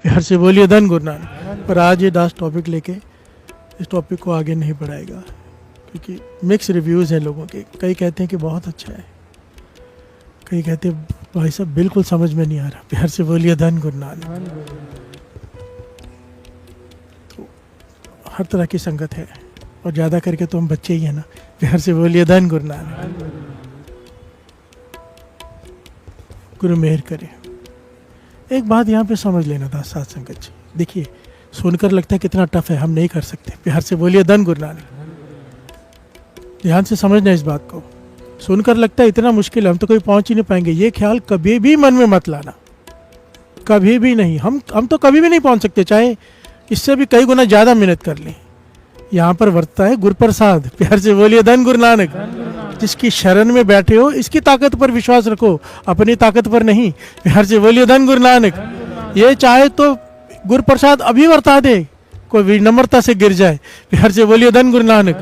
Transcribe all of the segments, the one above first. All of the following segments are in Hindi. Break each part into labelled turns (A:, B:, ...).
A: प्यार से बोलिए धन गुरु नानक। पर आज ये लास्ट टॉपिक लेके इस टॉपिक को आगे नहीं बढ़ाएगा, क्योंकि मिक्स रिव्यूज़ हैं लोगों के। कई कहते हैं कि बहुत अच्छा है, कई कहते हैं भाई साहब बिल्कुल समझ में नहीं आ रहा। प्यार से बोलिए धन गुरु नानक। तो हर तरह की संगत है, और ज़्यादा करके तो हम बच्चे ही हैं ना। प्यार से बोलिए धन गुरु नानक। गुरु मेहर करे। एक बात यहाँ पे समझ लेना था साथ संगत जी, देखिए सुनकर लगता है कितना टफ है, हम नहीं कर सकते। प्यार से बोलिए धन गुरु नानक। ध्यान से समझना इस बात को। सुनकर लगता है इतना मुश्किल है, हम तो कभी पहुंच ही नहीं पाएंगे, ये ख्याल कभी भी मन में मत लाना, कभी भी नहीं। हम तो कभी भी नहीं पहुंच सकते, चाहे इससे भी कई गुना ज़्यादा मेहनत कर लें। यहाँ पर वर्तता है गुरु प्रसाद। प्यार से बोलिए धन गुरु नानक। जिसकी शरण में बैठे हो इसकी ताकत पर विश्वास रखो, अपनी ताकत पर नहीं। प्यार से बोलिए धन गुरु नानक। ये चाहे तो गुरु प्रसाद अभी वर्ता दे, कोई विनम्रता से गिर जाए। प्यार से बोलिए धन गुरु नानक।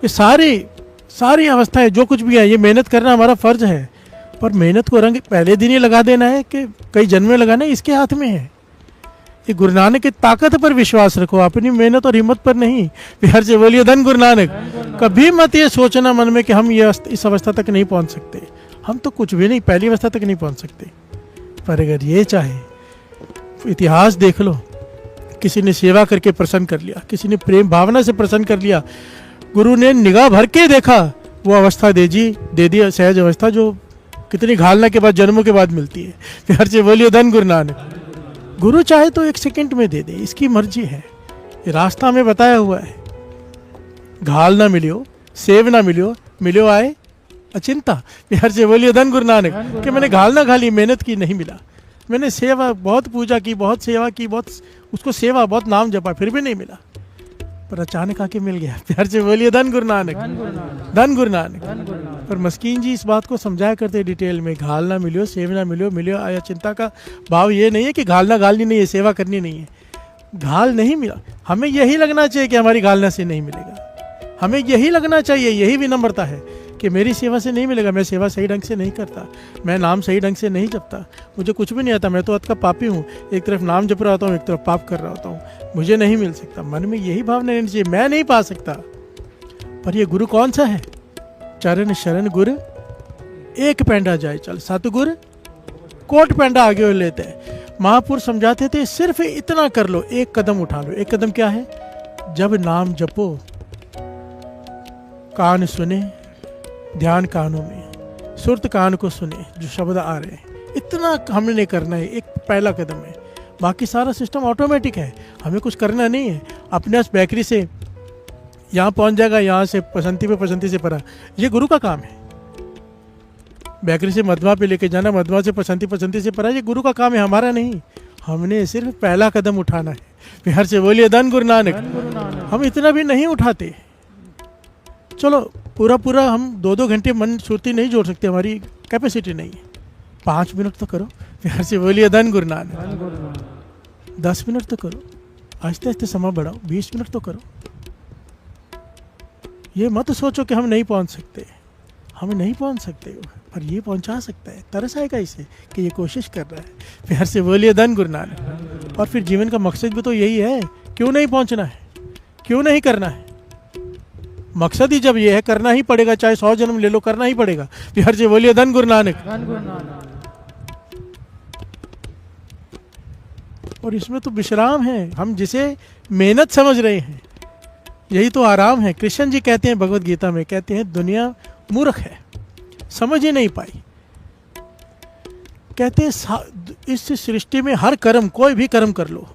A: ये सारी अवस्थाएं जो कुछ भी है, ये मेहनत करना हमारा फर्ज है। पर मेहनत को रंग पहले दिन ही लगा देना है कि कई जन्म में लगाना है, इसके हाथ में है। ये गुरु नानक की ताकत पर विश्वास रखो, अपनी मेहनत और हिम्मत पर नहीं। प्यार से बोलिए धन गुरु नानक। कभी मत ये सोचना मन में कि हम ये इस अवस्था तक नहीं पहुंच सकते। हम तो कुछ भी नहीं, पहली अवस्था तक नहीं पहुंच सकते। पर अगर ये चाहे, इतिहास देख लो, किसी ने सेवा करके प्रसन्न कर लिया, किसी ने प्रेम भावना से प्रसन्न कर लिया, गुरु ने निगाह भर के देखा, वो अवस्था दे दी सहज अवस्था, जो कितनी घालना के बाद, जन्मों के बाद मिलती है। प्यार से बोलिए धन गुरु नानक। गुरु चाहे तो 1 सेकंड में दे दे, इसकी मर्जी है। ये रास्ता में बताया हुआ है। घाल ना मिलियो, सेव ना मिलियो आए अचिंता। प्यार से बोलिए धन गुरु नानक। कि मैंने घाल ना घाली, मेहनत की, नहीं मिला। मैंने सेवा बहुत पूजा की, बहुत सेवा की, बहुत उसको सेवा, बहुत नाम जपा, फिर भी नहीं मिला। पर अचानक आके मिल गया। प्यार से बोलिए धन गुरु नानक। धन गुरु नानक। पर मस्कीन जी इस बात को समझाया करते डिटेल में, घाल ना मिलियो, सेव ना मिलियो आया चिंता का भाव ये नहीं है कि घालना घालनी नहीं है, सेवा करनी नहीं है। घाल नहीं मिला, हमें यही लगना चाहिए कि हमारी घालना से नहीं मिलेगा। हमें यही लगना चाहिए, यही विनम्रता है कि मेरी सेवा से नहीं मिलेगा, मैं सेवा सही ढंग से नहीं करता, मैं नाम सही ढंग से नहीं जपता, मुझे कुछ भी नहीं आता, मैं तो अत का पापी हूँ। एक तरफ नाम जप रहा होता हूँ, एक तरफ पाप कर रहा होता हूँ, मुझे नहीं मिल सकता। मन में यही भावना रहनी चाहिए, मैं नहीं पा सकता। पर ये गुरु कौन सा है? चरण शरण गुरु एक पैंडा जाए चल, सतगुरु कोट पैंडा आगे हो लेते हैं। महापुरुष समझाते थे सिर्फ इतना कर लो, एक कदम उठा लो। एक कदम क्या है? जब नाम जपो, कान सुने, ध्यान कानों में, सुरत कान को सुने, जो शब्द आ रहे हैं, इतना हमने करना है। एक पहला कदम है, बाकी सारा सिस्टम ऑटोमेटिक है, हमें कुछ करना नहीं है। अपने बेकरी से यहाँ पहुँच जाएगा, यहाँ से पसंती से परा, ये गुरु का काम है। बेकरी से मधवा पे लेके जाना, मधवा से पसंती से परा, ये गुरु का काम है, हमारा नहीं। हमने सिर्फ पहला कदम उठाना है। प्यार से बोलिए धन गुरु नानक। हम इतना भी नहीं उठाते। चलो पूरा हम 2-2 घंटे मन सुरती नहीं जोड़ सकते, हमारी कैपेसिटी नहीं है। 5 मिनट तो करो। प्यार से बोलिए धन गुरु नानक। 10 मिनट तो करो, आहिस्ते आहिस्ते समय बढ़ाओ, 20 मिनट तो करो। ये मत सोचो कि हम नहीं पहुंच सकते, हम नहीं पहुंच सकते, पर ये पहुंचा सकता है। तरस आएगा इसे कि ये कोशिश कर रहा है। प्यार से बोलिए धन गुरु नानक। और फिर जीवन का मकसद भी तो यही है, क्यों नहीं पहुंचना है, क्यों नहीं करना है? मकसद ही जब ये है, करना ही पड़ेगा, चाहे 100 जन्म ले लो, करना ही पड़ेगा। प्यार से बोलिए धन गुरु नानक। और इसमें तो विश्राम है, हम जिसे मेहनत समझ रहे हैं, यही तो आराम है। कृष्ण जी कहते हैं भगवत गीता में, कहते हैं दुनिया मूर्ख है, समझ ही नहीं पाई। कहते हैं इस सृष्टि में हर कर्म, कोई भी कर्म कर लो,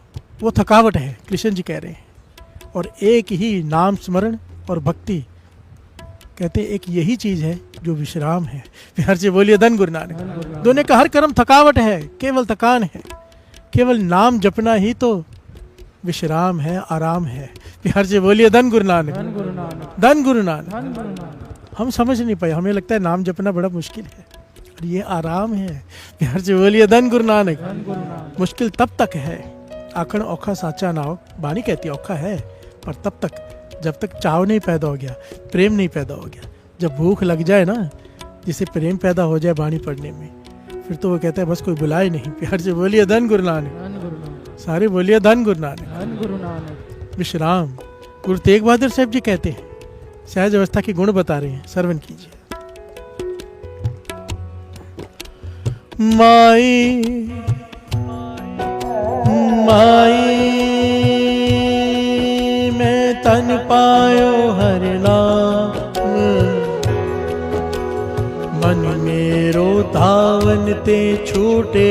A: वो थकावट है, कृष्ण जी कह रहे हैं। और एक ही नाम स्मरण और भक्ति, कहते हैं एक यही चीज है जो विश्राम है। प्यार से बोलिए धन गुरु नानक। दोनों का हर कर्म थकावट है, केवल थकान है, केवल नाम जपना ही तो विश्राम है, आराम है। प्यार से बोलिए धन गुरु नानक। धन गुरु नानक। हम समझ नहीं पाए, हमें लगता है नाम जपना बड़ा मुश्किल है, और ये आराम है। प्यार से बोलिए धन गुरु नानक। मुश्किल तब तक है, आखण औखा साचा ना हो, बानी कहती औखा है, पर तब तक जब तक चाव नहीं पैदा हो गया, प्रेम नहीं पैदा हो गया। जब भूख लग जाए ना, जिसे प्रेम पैदा हो जाए बानी पढ़ने में, फिर तो वो कहता है बस कोई बुलाए नहीं। प्यार से बोलिए धन गुरु नानक। सारे बोलिए धन गुरु नानक।
B: धन गुरु नानक।
A: विश्राम। गुरु तेग बहादुर साहब जी कहते हैं, सहज अवस्था के गुण बता रहे हैं, श्रवण कीजिए। माई माई मैं तन पायो हर नाम, मन मेरो धावन ते छूटे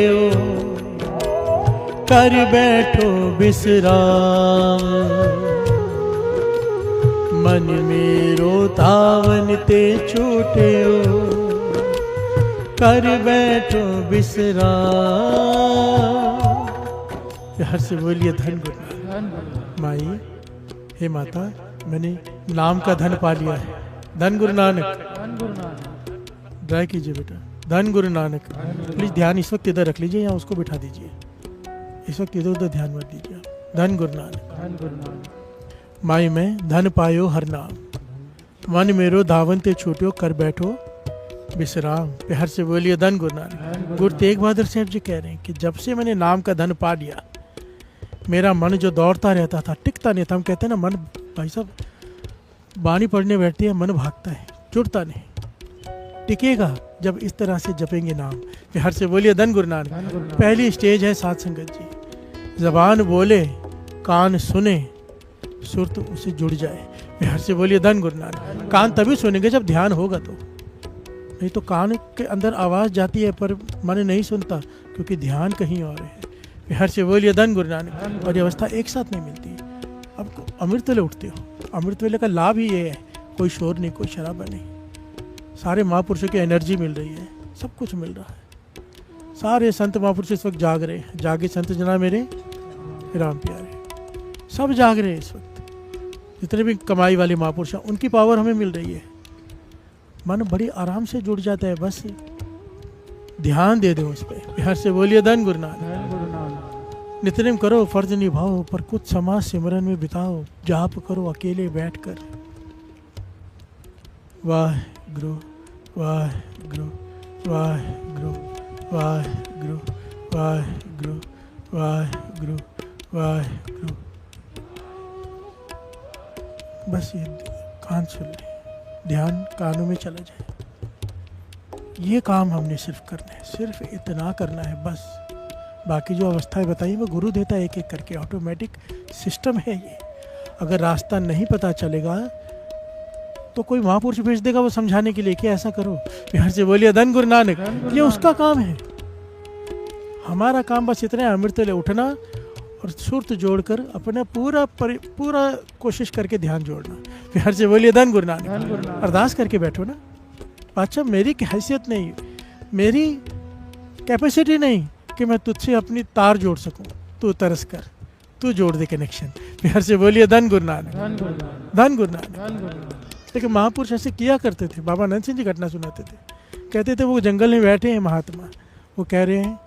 A: कर बैठो विश्राम। मन मेरो धावन ते छूटे कर बैठो विश्राम। हर से बोलिए धन गुरु। माई, हे माता, मैंने नाम का धन पा लिया है। धन गुरु नानक।
B: धन गुरु नानक।
A: ड्राई कीजिए बेटा। धन गुरु नानक। प्लीज ध्यान इस वक्त इधर रख लीजिए या उसको बिठा दीजिए। इस वक्त इधर उधर ध्यान मत दीजिए। धन गुरु नानक।
B: धन गुरु नानक।
A: माई मैं धन पायो हर नाम, मन मेरो धावन ते छूट्यो कर बैठो विश्राम। प्यार से बोलिए धन गुरु नानक। गुरु तेग बहादुर साहब जी कह रहे हैं कि जब से मैंने नाम का धन पा लिया, मेरा मन जो दौड़ता रहता था, टिकता नहीं था। हम कहते हैं ना, मन भाई साहब बाणी पढ़ने बैठती है, मन भागता है, जुड़ता नहीं। टिकेगा जब इस तरह से जपेंगे नाम। प्यार से बोलिए धन गुरु नानक। पहली स्टेज है साध संगत जी। जबान बोले, कान सुने, सुरत उसे जुड़ जाए। प्यार से बोलिए धन गुरु नानक। कान तभी सुनेंगे जब ध्यान होगा, तो नहीं तो कान के अंदर आवाज़ जाती है पर मन नहीं सुनता, क्योंकि ध्यान कहीं और है। प्यार से बोलिए धन गुरु नानक। और ये अवस्था एक साथ नहीं मिलती। अब अमृत वेले उठते हो, अमृत वेले का लाभ ही ये है, कोई शोर नहीं, कोई शराबा नहीं, सारे महापुरुषों की एनर्जी मिल रही है, सब कुछ मिल रहा है। सारे संत महापुरुष इस वक्त जाग रहे हैं। जागे संत जना मेरे राम प्यारे, सब जाग रहे हैं इस वक्त। जितने भी कमाई वाले महापुरुष हैं, उनकी पावर हमें मिल रही है। मन बड़ी आराम से जुड़ जाता है, बस ध्यान दे दो उस पर। प्यार से बोलिए धन गुरु नानक। नित्यनेम करो, फर्ज निभाओ, पर कुछ समाज सिमरन में बिताओ। जाप करो अकेले बैठकर। वाह गुरु, वाह गुरु, वाह गुरु, वाह गुरु, वाह गुरु, वाह गुरु, वाह गुरु। बस ये कान सुन ले, ध्यान कानों में चला जाए। ये काम हमने सिर्फ करना है, सिर्फ इतना करना है बस। बाकी जो अवस्थाएं बताई वो गुरु देता है एक एक करके, ऑटोमेटिक सिस्टम है ये। अगर रास्ता नहीं पता चलेगा तो कोई महापुरुष भेज देगा वो समझाने के लिए कि ऐसा करो। प्यार से बोलिए धन गुरु नानक। ये उसका काम है। हमारा काम बस इतना है, अमृत वेले उठना और सुरत जोड़कर अपना पूरा कोशिश करके ध्यान जोड़ना। प्यार से बोलिए धन गुरु नानक। अरदास करके बैठो ना। अच्छा, मेरी हैसियत नहीं, मेरी कैपेसिटी नहीं कि मैं तुझसे अपनी तार जोड़ सकूं। तू तरस कर, तू जोड़ दे कनेक्शन। प्यार से बोलिए धन गुरु नानक। धन गुरु नानक। लेकिन महापुरुष ऐसे किया करते थे। बाबा नंद सिंह जी घटना सुनाते थे, कहते थे वो जंगल में बैठे हैं महात्मा, वो कह रहे हैं,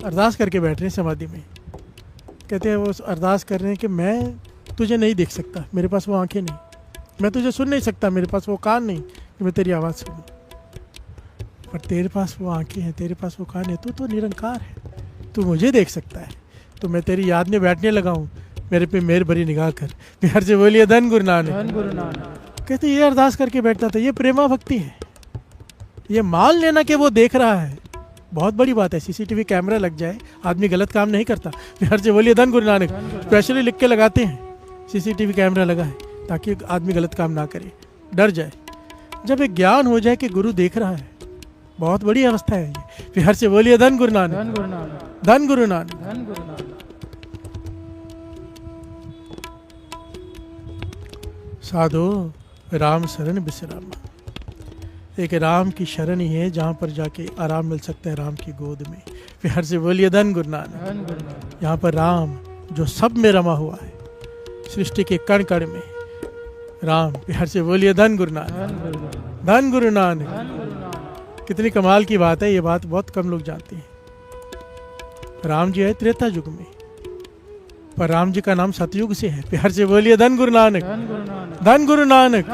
A: अरदास करके बैठ रहे हैं समाधि में। कहते हैं वो अरदास कर रहे हैं कि मैं तुझे नहीं देख सकता, मेरे पास वो आंखें नहीं, मैं तुझे सुन नहीं सकता, मेरे पास वो कान नहीं कि मैं तेरी आवाज़ सुनूं, पर तेरे पास वो आंखें हैं, तेरे पास वो कान है, तू तो निरंकार है, तू मुझे देख सकता है, तो मैं तेरी याद में बैठने लगा हूँ, मेरे पे मेहर भरी निगाह कर। प्यार से बोलिए धन गुरु नानक। कहते ये अरदास करके बैठता था। ये प्रेमा भक्ति है। ये मान लेना कि वो देख रहा है, बहुत बड़ी बात है। सीसीटीवी कैमरा लग जाए, आदमी गलत काम नहीं करता। प्यार से बोलिए धन गुरु नानक। स्पेशली लिख के लगाते हैं, सीसीटीवी कैमरा लगा है, ताकि आदमी गलत काम ना करे, डर जाए। जब एक ज्ञान हो जाए कि गुरु देख रहा है, बहुत बड़ी अवस्था है ये। प्यार से बोलिए धन गुरु नानक। धन गुरु नानक। साधो राम शरण विश्रामा। एक राम की शरण ही है जहाँ पर जाके आराम मिल सकता है, राम की गोद में। प्यार से बोलिए धन गुरु नानक। यहाँ पर राम जो सब में रमा हुआ है, सृष्टि के कण कण में राम। प्यार से बोलिए धन गुरु नानक। धन गुरु नानक। कितनी कमाल की बात है, ये बात बहुत कम लोग जानते हैं। राम जी है त्रेता युग में, पर राम जी का नाम सतयुग से है। प्यार से बोलिए धन गुरु नानक। धन गुरु नानक।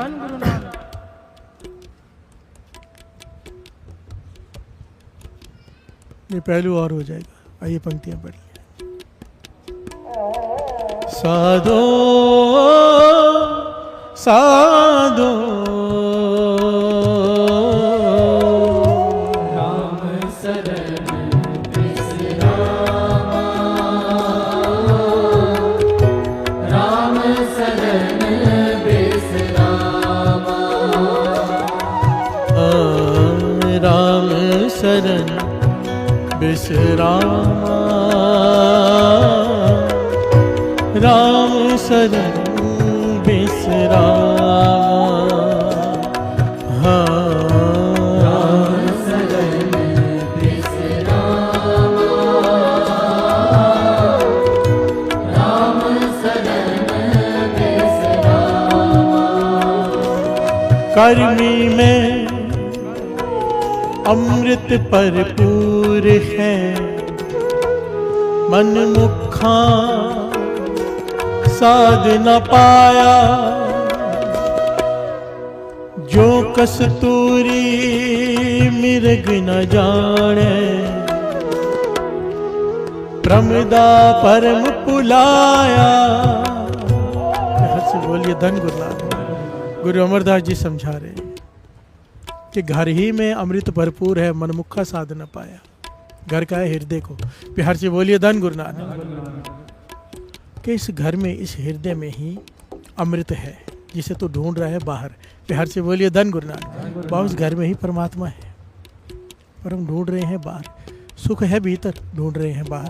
A: ये पहलू और हो जाएगा। आइए पंक्तियां पढ़िए। साधो साधो
B: राम शरण विश्रामा, राम शरण विश्रामा,
A: राम शरण विश्रामा, राम शरण विश्रामा, हाँ
B: राम शरण विश्रामा, राम शरण विश्रामा।
A: कर्मी में अमृत भरपूर है, मन मुखा साध न पाया, जो कस्तूरी मृग न जाने, प्रमदा परम पुलाया। हर से बोलिए धन गुरु नानक। गुरु अमरदास जी समझा रहे हैं कि घर ही में अमृत भरपूर है, मनमुखा साध न पाया। घर का है हृदय को। प्यार से बोलिए धन गुरु नानक। कि इस घर में, इस हृदय में ही अमृत है, जिसे तो ढूंढ रहा है बाहर। प्यार से बोलिए धन गुरु नानक। बाबा उस घर में ही परमात्मा है, पर हम ढूंढ रहे हैं बाहर। सुख है भीतर, ढूंढ रहे हैं बाहर।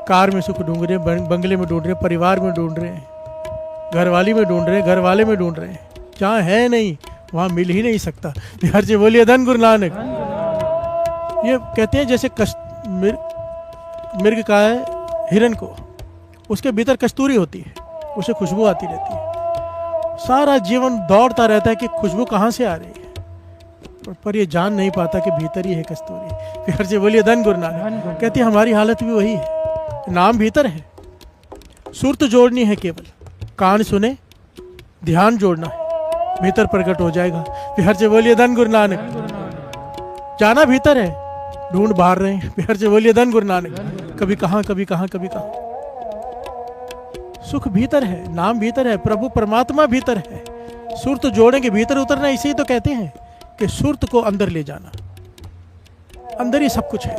A: कार में सुख ढूंढ रहे हैं, बंगले में ढूंढ रहे हैं, परिवार में ढूंढ रहे हैं, घरवाली में ढूंढ रहे हैं, घर वाले में ढूंढ रहे हैं। जहाँ है नहीं वहाँ मिल ही नहीं सकता। प्यार से बोलिए धन गुरु नानक। ये कहते हैं जैसे मिर्ग का है हिरन को, उसके भीतर कस्तूरी होती है, उसे खुशबू आती रहती है। सारा जीवन दौड़ता रहता है कि खुशबू कहाँ से आ रही है, पर ये जान नहीं पाता कि भीतर ही है कस्तूरी। प्यार से बोलिए धन गुरु नानक। कहती है हमारी हालत भी वही है, नाम भीतर है, सुरत जोड़नी है, केवल कान सुने, ध्यान जोड़ना है, भीतर प्रकट हो जाएगा। प्यार से बोलिए धन गुरु नानक। जाना भीतर है, ढूंढ बाहर रहे हैं। प्यार से बोलिए धन गुरु नानक। कभी कहाँ, कभी कहाँ, कभी कहाँ। सुख भीतर है, नाम भीतर है, प्रभु परमात्मा भीतर है। सुरत जोड़ेंगे, भीतर उतरना। इसे ही तो कहते हैं कि सुरत को अंदर ले जाना। अंदर ही सब कुछ है,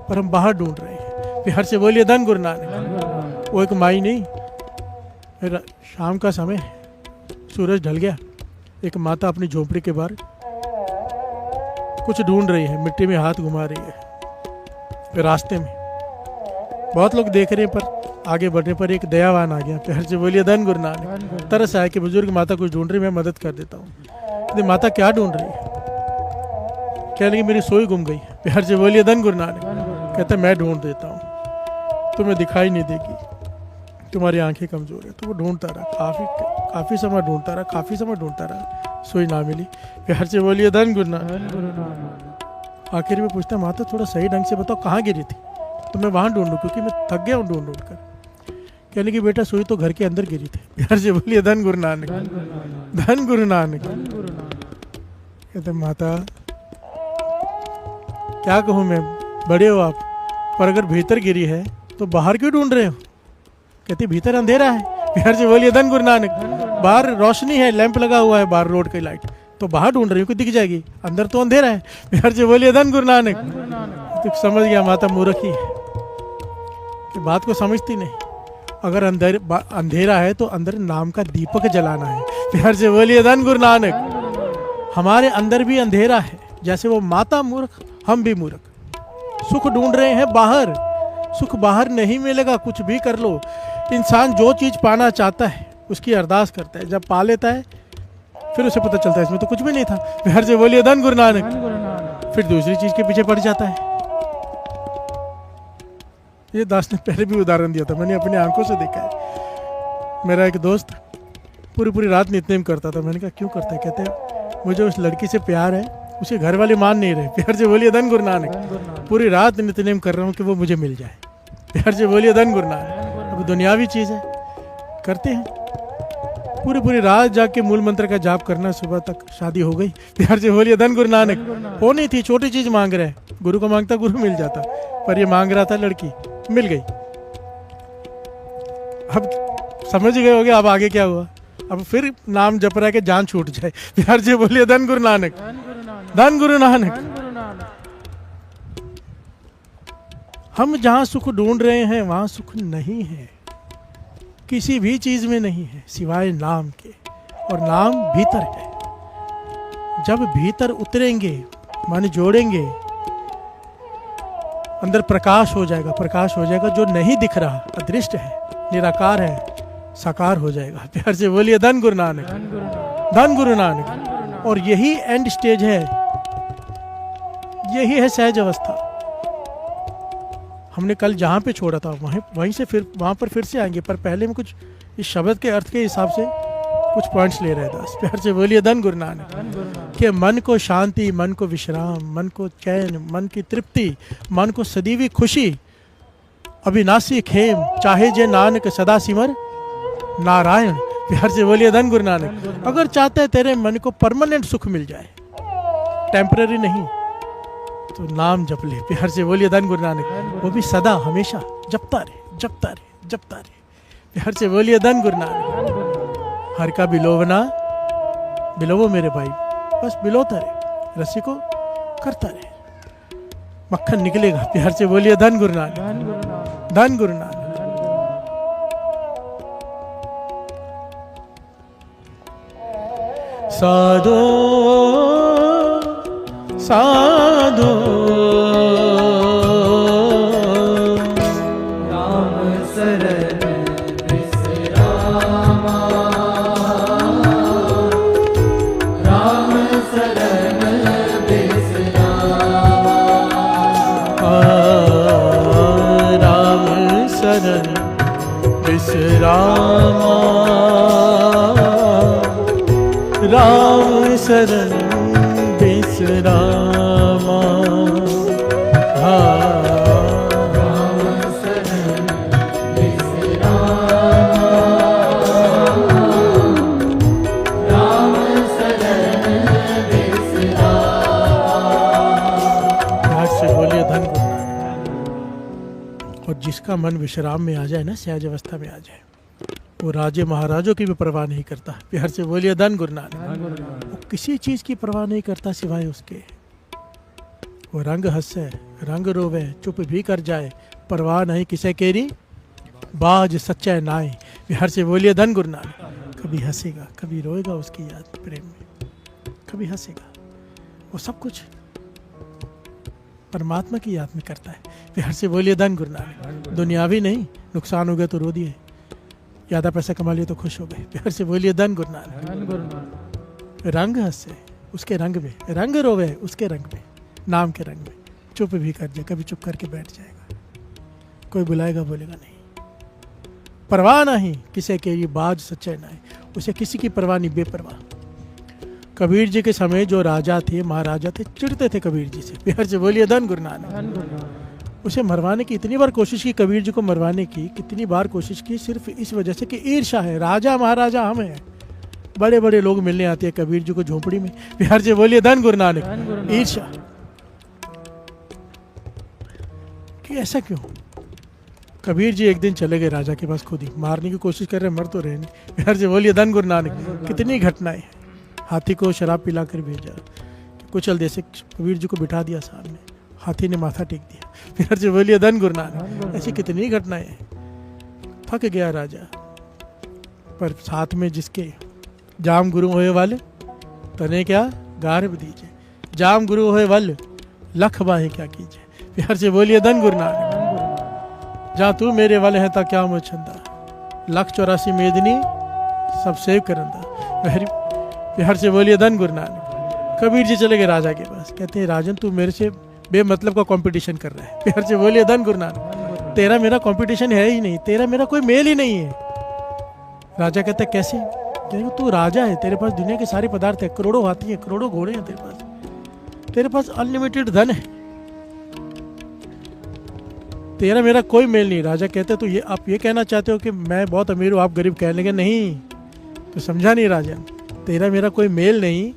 A: पर हम बाहर ढूंढ रहे हैं। प्यार से बोलिए धन गुरु नानक। वो एक माई नहीं, शाम का समय है, सूरज ढल गया, एक माता अपनी झोपड़ी के बाहर कुछ ढूंढ रही है, मिट्टी में हाथ घुमा रही है। रास्ते में बहुत लोग देख रहे हैं, पर आगे बढ़ने पर एक दयावान आ गया। प्यार से बोलिए धन गुरु नानक। तरस आया कि बुजुर्ग माता कुछ ढूंढ रही, मैं मदद कर देता हूँ। तो माता क्या ढूंढ रही है? कह लगी मेरी सोई गुम गई। प्यार से बोलिए धन गुरु नानक। कहता मैं ढूंढ देता हूँ, तुम्हें दिखाई नहीं देगी, तुम्हारी आंखें कमजोर है। तो वो ढूंढता रहा, काफी समय ढूंढता रहा, काफी समय ढूंढता रहा, सोई ना मिली। प्यार से बोलिए धन गुरु नानक। आखिर में पूछता माता थोड़ा सही ढंग से बताओ कहाँ गिरी थी, तो मैं वहां ढूंढूं, क्योंकि मैं थक गया हूँ ढूंढ ढूंढ कर। कहने की बेटा सोई तो घर के अंदर गिरी थी। प्यार से बोलिए धन गुरु नानक। धन गुरु नानक। कहते माता क्या कहूँ मैं, बड़े हो आप, पर अगर भीतर गिरी है तो बाहर क्यों ढूंढ रहे हो? कहती भीतर अंधेरा है। प्यार से बोलिए धन गुरु नानक। बाहर रोशनी है, लैंप लगा हुआ है बाहर, रोड की लाइट, तो बाहर ढूंढ रही हूँ कि दिख जाएगी, अंदर तो अंधेरा है। प्यार से बोलिए धन गुरु नानक। तो समझ गया माता मूर्ख ही है, कि बात को समझती नहीं। अगर अंधेरा है तो अंदर नाम का दीपक जलाना है। प्यार से बोलिए धन गुरु नानक। हमारे अंदर भी अंधेरा है, जैसे वो माता मूर्ख, हम भी मूर्ख। सुख ढूंढ रहे हैं बाहर, सुख बाहर नहीं मिलेगा, कुछ भी कर लो। इंसान जो चीज पाना चाहता है उसकी अरदास करता है, जब पा लेता है फिर उसे पता चलता है इसमें तो कुछ भी नहीं था। प्यार से बोलिए धन गुरु नानक। फिर दूसरी चीज के पीछे पड़ जाता है। ये दास ने पहले भी उदाहरण दिया था, मैंने अपनी आंखों से देखा है। मेरा एक दोस्त पूरी रात नित्यनेम करता था। मैंने कहा क्यों करता है? कहते हैं मुझे उस लड़की से प्यार है, उसके घर वाले मान नहीं रहे। प्यार से बोलिए धन गुरु नानक। पूरी रात नित्यनेम कर रहा हूँ कि वो मुझे मिल जाए। प्यार से बोलिए धन गुरु नानक। अब दुनियावी चीज है, करते हैं पूरी रात जाके मूल मंत्र का जाप करना, सुबह तक शादी हो गई। प्यार से बोलिए धन गुरु नानक। हो नहीं थी, छोटी चीज मांग रहे हैं, गुरु को मांगता गुरु मिल जाता, पर ये मांग रहा था लड़की, मिल गई। अब समझ गए होगे अब आगे क्या हुआ। अब फिर नाम जप रहा है कि जान छूट जाए। प्यार से बोलिए धन गुरु नानक, धन गुरु नानक। हम जहां सुख ढूंढ रहे हैं वहां सुख नहीं है, किसी भी चीज में नहीं है सिवाय नाम के, और नाम भीतर है। जब भीतर उतरेंगे, मन जोड़ेंगे, अंदर प्रकाश हो जाएगा, प्रकाश हो जाएगा। जो नहीं दिख रहा, अदृष्ट है, निराकार है, साकार हो जाएगा। प्यार से बोलिए धन गुरु नानक, धन गुरु नानक। और यही एंड स्टेज है, यही है सहज अवस्था। हमने कल जहां पे छोड़ा था वहीं से फिर वहां पर फिर से आएंगे, पर पहले में कुछ इस शब्द के अर्थ के हिसाब से कुछ पॉइंट्स ले रहे दास। प्यार से बोलिए धन गुरु नानक। कि मन को शांति, मन को विश्राम, मन को चैन, मन की तृप्ति, मन को सदीवी खुशी, अविनाशी खेम, चाहे जे नानक सदा सिमर नारायण। प्यार से बोलिए धन गुरु नानक। अगर चाहते हैं तेरे मन को परमानेंट सुख मिल जाए, टेम्पररी नहीं, तो नाम जप ले। प्यार से बोलिए धन गुरु नानक। वो भी सदा हमेशा जपता रहे, जपता रहे, जपता रहे। प्यार से बोलिए धन गुरु नानक। हर का बिलोवना बिलोवो मेरे भाई, बस बिलोता रहे, रस्सी को करता रहे, मक्खन निकलेगा। प्यार से बोलिए धन गुरु नानक, धन गुरु नानक। साधो साधो
B: राम शरण विश्रामा, राम शरण विश्रामा,
A: राम शरण विश्रामा, राम शरण विश्रामा।
B: राम शरण विश्रामा, राम शरण विश्रामा।
A: प्यार से बोलिए धन गुरु नानक। और जिसका मन विश्राम में आ जाए ना, सहज अवस्था में आ जाए, वो राजे महाराजों की भी परवाह नहीं करता। प्यार से बोलिए धन गुरु नानक। वो किसी चीज की परवाह नहीं करता सिवाय उसके। वो रंग हंसे, रंग रोवे, चुप भी कर जाए, परवाह नहीं किसे केरी, बाज सच्चा नाय। प्यार से बोलिए धन गुरु नानक। कभी हंसेगा, कभी रोएगा उसकी याद प्रेम में, कभी हंसेगा। वो सब कुछ परमात्मा की याद में करता है। प्यार से बोलिए धन गुरु नानक। दुनियावी नहीं, नुकसान हो गया तो रो दिए, ज़्यादा पैसा कमा लिए तो खुश हो गए। प्यार से बोलिए धन गुरु नानक। रंग हंसे उसके रंग में, रंग रोवे उसके रंग में, नाम के रंग में, चुप भी कर जाए, कभी चुप करके बैठ जाएगा, कोई बुलाएगा बोलेगा नहीं, परवाह नहीं किसे के ये बाज सच्चे ना है, उसे किसी की परवाह नहीं, बेपरवाह। कबीर जी के समय जो राजा थे, महाराजा थे, चिढ़ते थे कबीर जी से। प्यार से बोलिए धन गुरु नानक। उसे मरवाने की इतनी बार कोशिश की, कबीर जी को मरवाने की कितनी बार कोशिश की, सिर्फ इस वजह से कि ईर्ष्या है, राजा महाराजा हम हैं। बड़े बड़े लोग मिलने आते हैं कबीर जी को झोपड़ी में। प्यार से बोलिए धन गुरु नानक। ईर्ष्या कि ऐसा क्यों। कबीर जी एक दिन चले गए राजा के पास, खुद ही मारने की कोशिश कर रहे, मर तो रहे नहीं। प्यार से बोलिए धन गुरु नानक। कितनी घटनाएं हैं। हाथी को शराब पिला कर भेजा, कुचल दे से कबीर जी को बिठा दिया सामने, हाथी ने माथा टेक दिया। प्यार से बोलिए धन गुरु नानक। ऐसी कितनी घटनाएं हैं। थक गया राजा, पर साथ में जिसके जाम गुरु होए वाले तने क्या गारब दीजिए, जाम गुरु होए वाले लख बाहे क्या कीजिए। प्यार से बोलिए धन गुरु नानक। जहाँ तू मेरे वाले है ता क्या मुझ छंदा, लख 84 मेदनी सब सेव करंदा। प्यार से बोलिए धन गुरु नानक। कबीर जी चले गए राजा के पास, कहते हैं राजन तू मेरे से बेमतलब का कंपटीशन कर रहा है। प्यार से बोलिए धन गुरु नानक। तेरा मेरा कंपटीशन है ही नहीं, तेरा मेरा कोई मेल ही नहीं है। राजा कहता है कैसे, कहते तू राजा है, तेरे पास दुनिया के सारे पदार्थ है, करोड़ों हाथी है, करोड़ों घोड़े हैं तेरे पास अनलिमिटेड धन है, तेरा मेरा कोई मेल नहीं। राजा कहते तो ये आप ये कहना चाहते हो कि मैं बहुत अमीर हूँ, आप गरीब। कहने लगे नहीं, तो समझा नहीं राजा, तेरा मेरा कोई मेल नहीं,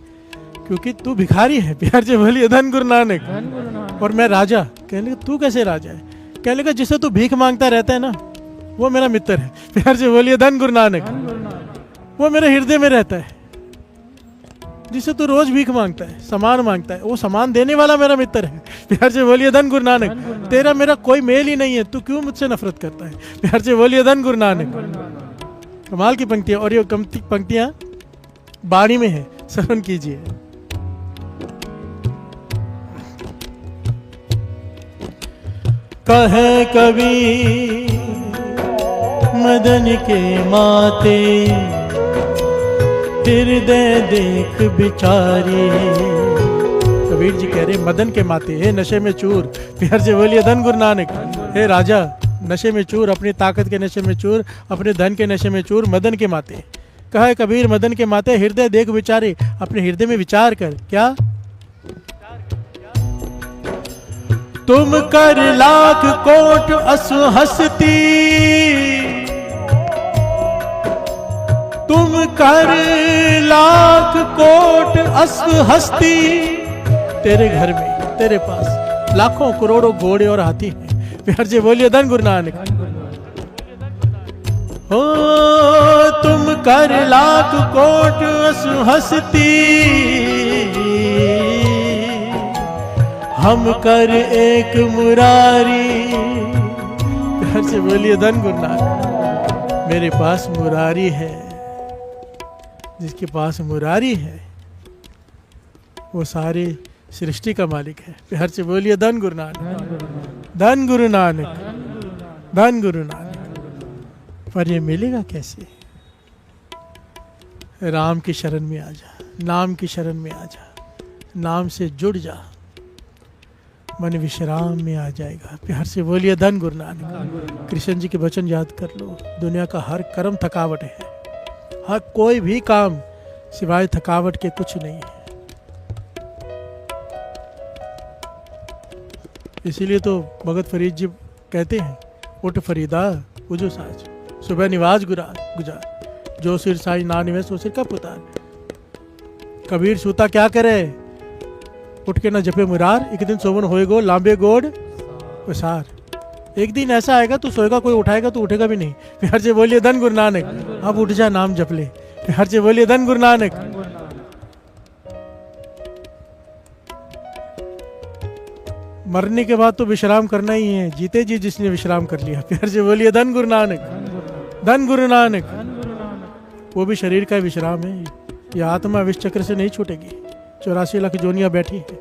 A: क्योंकि तू भिखारी है। प्यार से बोलिए धन गुरु नानक। और मैं राजा। कहने लगे तू कैसे राजा है। कहने लगा जिससे तू भीख मांगता रहता है ना, वो मेरा मित्र है। प्यार से बोलिए धन गुरु नानक। वो मेरे हृदय में रहता है, जिसे तू रोज भीख मांगता है, सामान मांगता है, वो सामान देने वाला मेरा मित्र है। प्यार से बोलिए धन गुरु नानक। तेरा मेरा कोई मेल ही नहीं है, तू क्यों मुझसे नफरत करता है? प्यार से बोलिए धन गुरु नानक। कमाल की पंक्तियां, और ये पंक्तियां बाणी में है, श्रवण कीजिए। कहे कभी मदन के माते, हृदय देख बिचारी। कबीर जी कह रहे मदन के माते, हे नशे में चूर। प्यार से बोलिए धन गुरु नानक। हे राजा, नशे में चूर, अपनी ताकत के नशे में चूर, अपने धन के नशे में चूर, मदन के माते। कहा है कबीर मदन के माते, हृदय देख बिचारे। अपने हृदय में विचार कर। क्या? तुम कर लाख कोट असु हस्ती, तुम कर लाख कोट असु हस्ती। तेरे घर में, तेरे पास लाखों करोड़ों घोड़े और हाथी हैं। प्यार से बोलिए धन गुरु नानक। हो तुम कर लाख कोट असु हस्ती, हम कर एक मुरारी। प्यार से बोलिए धन गुरु नानक। मेरे पास मुरारी है। जिसके पास मुरारी है वो सारे सृष्टि का मालिक है। प्यार से बोलिए धन गुरु नानक। धन गुरु नानक, धन गुरु नानक। पर ये मिलेगा कैसे? राम की शरण में आ जा, नाम की शरण में आ जा, नाम से जुड़ जा, मन विश्राम में आ जाएगा। प्यार से बोलिए धन गुरु नानक। कृष्ण जी के वचन याद कर लो। दुनिया का हर कर्म थकावट है, हर कोई भी काम सिवाय थकावट के कुछ नहीं है। इसीलिए तो भगत फरीद जी कहते हैं, उठ फरीदा उजो साज, सुबह निवाज गुजार, जो सिर साज ना निवेश वो सिर का पुतार। कबीर सूता क्या करे, उठ के ना जपे मुरार, एक दिन सोवन होएगो लांबे गोड़ पसार। एक दिन ऐसा आएगा तू सोएगा, कोई उठाएगा तू उठेगा भी नहीं। प्यार से बोलिए धन गुरु नानक। अब उठ जा, नाम जप ले। प्यार से बोलिए धन गुरु नानक। मरने के बाद तो विश्राम करना ही है, जीते जी जिसने विश्राम कर लिया। प्यार से बोलिए धन गुरु नानक। धन गुरु नानक। वो भी शरीर का विश्राम है। ये आत्मा विष चक्र से नहीं छूटेगी। 84 लाख जोनियां बैठी है।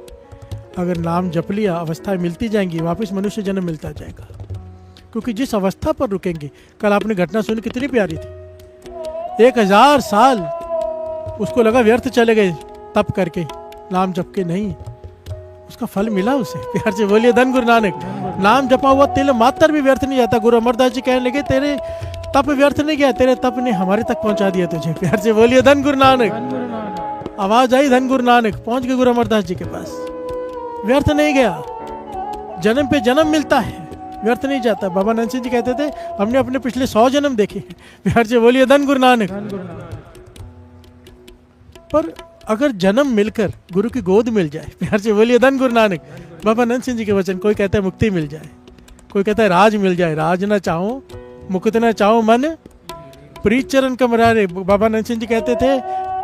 A: अगर नाम जप लिया, अवस्थाएं मिलती जाएंगी, वापस मनुष्य जन्म मिलता जाएगा। क्योंकि जिस अवस्था पर रुकेंगे, कल आपने घटना सुनी कितनी प्यारी थी। 1000 साल उसको लगा व्यर्थ चले गए तप करके, नाम जप के नहीं, उसका फल मिला उसे। प्यार से बोलिए धन गुरु नानक। नाम जपा हुआ तिल मात्र भी व्यर्थ नहीं जाता। गुरु अमरदास जी कहने लगे तेरे तप व्यर्थ नहीं गया, तेरे तप ने हमारे तक पहुंचा दिया तुझे। प्यार से बोलिए धन गुरु नानक। आवाज आई धन गुरु नानक, पहुंच गए गुरु अमरदास जी के पास। व्यर्थ नहीं गया, जन्म पे जन्म मिलता है, व्यर्थ नहीं जाता। बाबा नंद सिंह जी कहते थे हमने अपने पिछले 100 जन्म देखे हैं। प्यार से बोलिए धन गुरु नानक। पर अगर जन्म मिलकर गुरु की गोद मिल जाए, प्यार से बोलिए धन गुरु नानक। बाबा नंद सिंह जी के वचन, कोई कहता है मुक्ति मिल जाए, कोई कहता है राज मिल जाए। राज ना चाहो, मुक्त ना चाहो, मन प्रीत चरण कमरारे। बाबा नंद सिंह जी कहते थे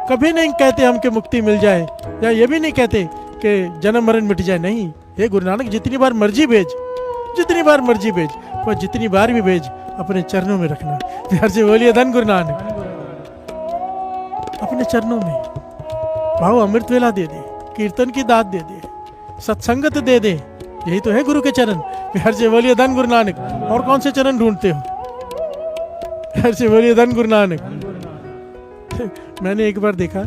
A: कभी नहीं कहते हम कि मुक्ति मिल जाए, या ये भी नहीं कहते कि जन्म मरण मिट जाए। नहीं, हे गुरु नानक जितनी बार मर्जी भेज, जितनी बार मर्जी भेज, पर जितनी बार भी भेज अपने चरणों में रखना। प्यार से बोलिए धन गुरु नानक। अपने चरणों में भाव अमृत वेला दे दे, कीर्तन की दात दे दे, सत्संगत दे दे, यही तो है गुरु के चरण। प्यार से बोलिए धन गुरु नानक। और कौन से चरण ढूंढते हो? प्यार से बोलिए धन गुरु नानक। मैंने एक बार देखा,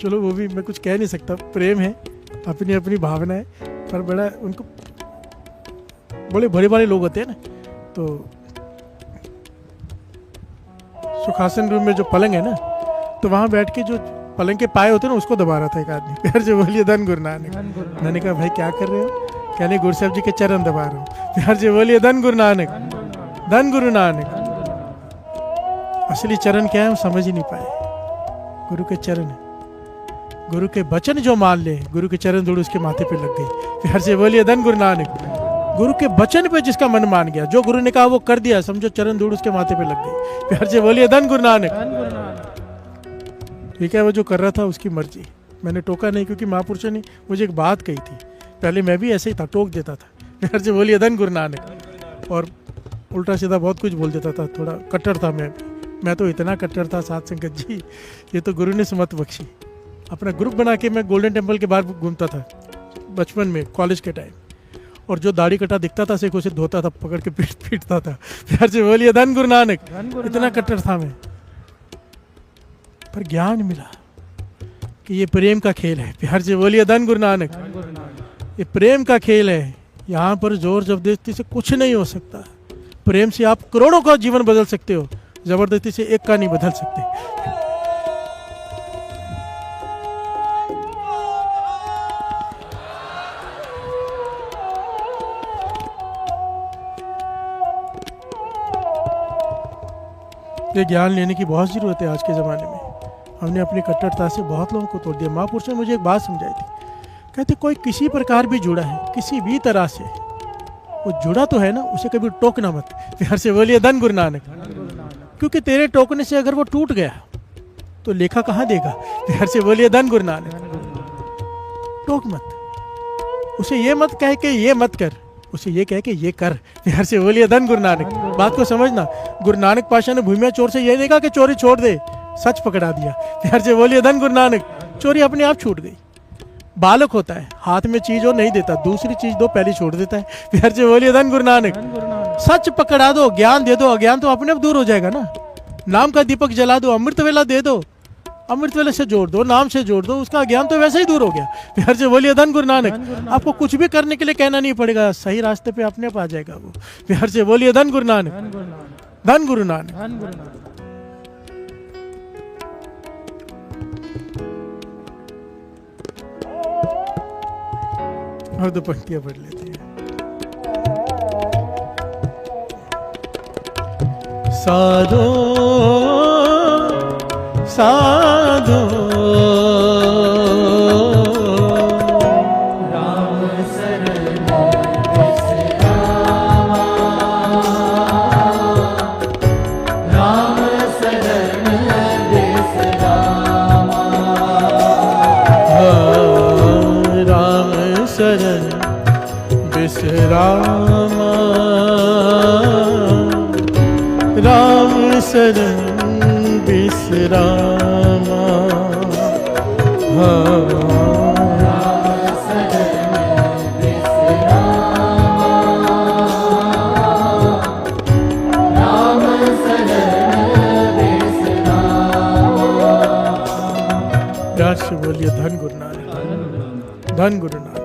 A: चलो वो भी मैं कुछ कह नहीं सकता, प्रेम है, अपनी अपनी भावना है, पर बड़ा उनको बड़े बड़े बड़े लोग होते हैं ना, तो सुखासन रूम में जो पलंग है ना, तो वहां बैठ के जो पलंग के पाए होते हैं ना, उसको दबा रहा था एक आदमी। प्यार से बोलिए धन गुरु नानक। मैंने कहा भाई क्या कर रहे हो? कहने गुरु साहब जी के चरण दबा रहा हूँ। प्यार से बोलिए धन गुरु नानक। धन गुरु नानक। असली चरण क्या है हम समझ ही नहीं पाए। गुरु के चरण, गुरु के वचन जो मान ले, गुरु के चरण धूल उसके माथे पे लग गई। प्यार से बोलिए धन गुरु नानक। गुरु के वचन पे जिसका मन मान गया, जो गुरु ने कहा वो कर दिया, समझो चरण धूड़ उसके माथे पे लग गई। प्यार से बोलिए धन गुरु नानक। ठीक है, वो जो कर रहा था उसकी मर्जी, मैंने टोका नहीं, क्योंकि महापुरुषों ने मुझे एक बात कही थी, पहले मैं भी ऐसे ही था, टोक देता था। प्यार से बोलिए धन गुरु नानक। और उल्टा सीधा बहुत कुछ बोल देता था, थोड़ा कट्टर था मैं तो इतना कट्टर था साध संगत जी, ये तो गुरु ने सुमत बख्शी। अपना ग्रुप बना के मैं गोल्डन टेम्पल के बाहर घूमता था बचपन में, कॉलेज के टाइम, और जो दाढ़ी कटा दिखता था सिर्फ उसे धोता था, पकड़ के पीटता था। प्यार से बोलिए धन गुरु नानक। इतना कट्टर था मैं, पर ज्ञान मिला कि ये प्रेम का खेल है। प्यार से बोलिए धन गुरु नानक। ये प्रेम का खेल है, यहाँ पर जोर जबरदस्ती से कुछ नहीं हो सकता। प्रेम से आप करोड़ों का जीवन बदल सकते हो, जबरदस्ती से एक का नहीं बदल सकते। ये ज्ञान लेने की बहुत ज़रूरत है आज के ज़माने में। हमने अपनी कट्टरता से बहुत लोगों को तोड़ दिया। महापुरुष ने मुझे एक बात समझाई थी, कहते कोई किसी प्रकार भी जुड़ा है, किसी भी तरह से वो जुड़ा तो है ना, उसे कभी टोकना मत। प्यार से बोलिए धन गुरु नानक। क्योंकि तेरे टोकने से अगर वो टूट गया तो लेखा कहाँ देगा। प्यार से बोलिए धन गुरु नानक। टोक मत उसे, ये मत कह के ये मत कर, उसे ये कह के ये कर। प्यार से बोलिए धन गुरु नानक। बात को समझना, गुरु नानक पाशाह ने भूमिया चोर से ये नहीं कहा कि चोरी छोड़ दे, सच पकड़ा दिया। प्यार से बोलिए धन गुरु नानक। चोरी अपने आप छूट गई। बालक होता है, हाथ में चीज हो नहीं देता, दूसरी चीज दो पहली छोड़ देता है। प्यार से बोलिए धन गुरु नानक। सच पकड़ा दो, ज्ञान दे दो, अज्ञान तो अपने आप दूर हो जाएगा ना। नाम का दीपक जला दो, अमृत वेला दे दो, अमृत वेला से जोड़ दो, नाम से जोड़ दो, उसका ज्ञान तो वैसे ही दूर हो गया। प्यार से बोलिए धन गुरु नानक। आपको कुछ भी करने के लिए कहना नहीं पड़ेगा, सही रास्ते पे अपने आप आ जाएगा वो। प्यार से बोलिए धन गुरु नानक। धन गुरु नानक। और दो पंक्तियां पढ़ लेते हैं। साधो साधो
B: राम शरण विसरामा, राम शरण विसरामा,
A: राम शरण विसरामा, राम शरण विसरामा। प्यार से बोलिए धन गुरु नानक। धन गुरु नानक।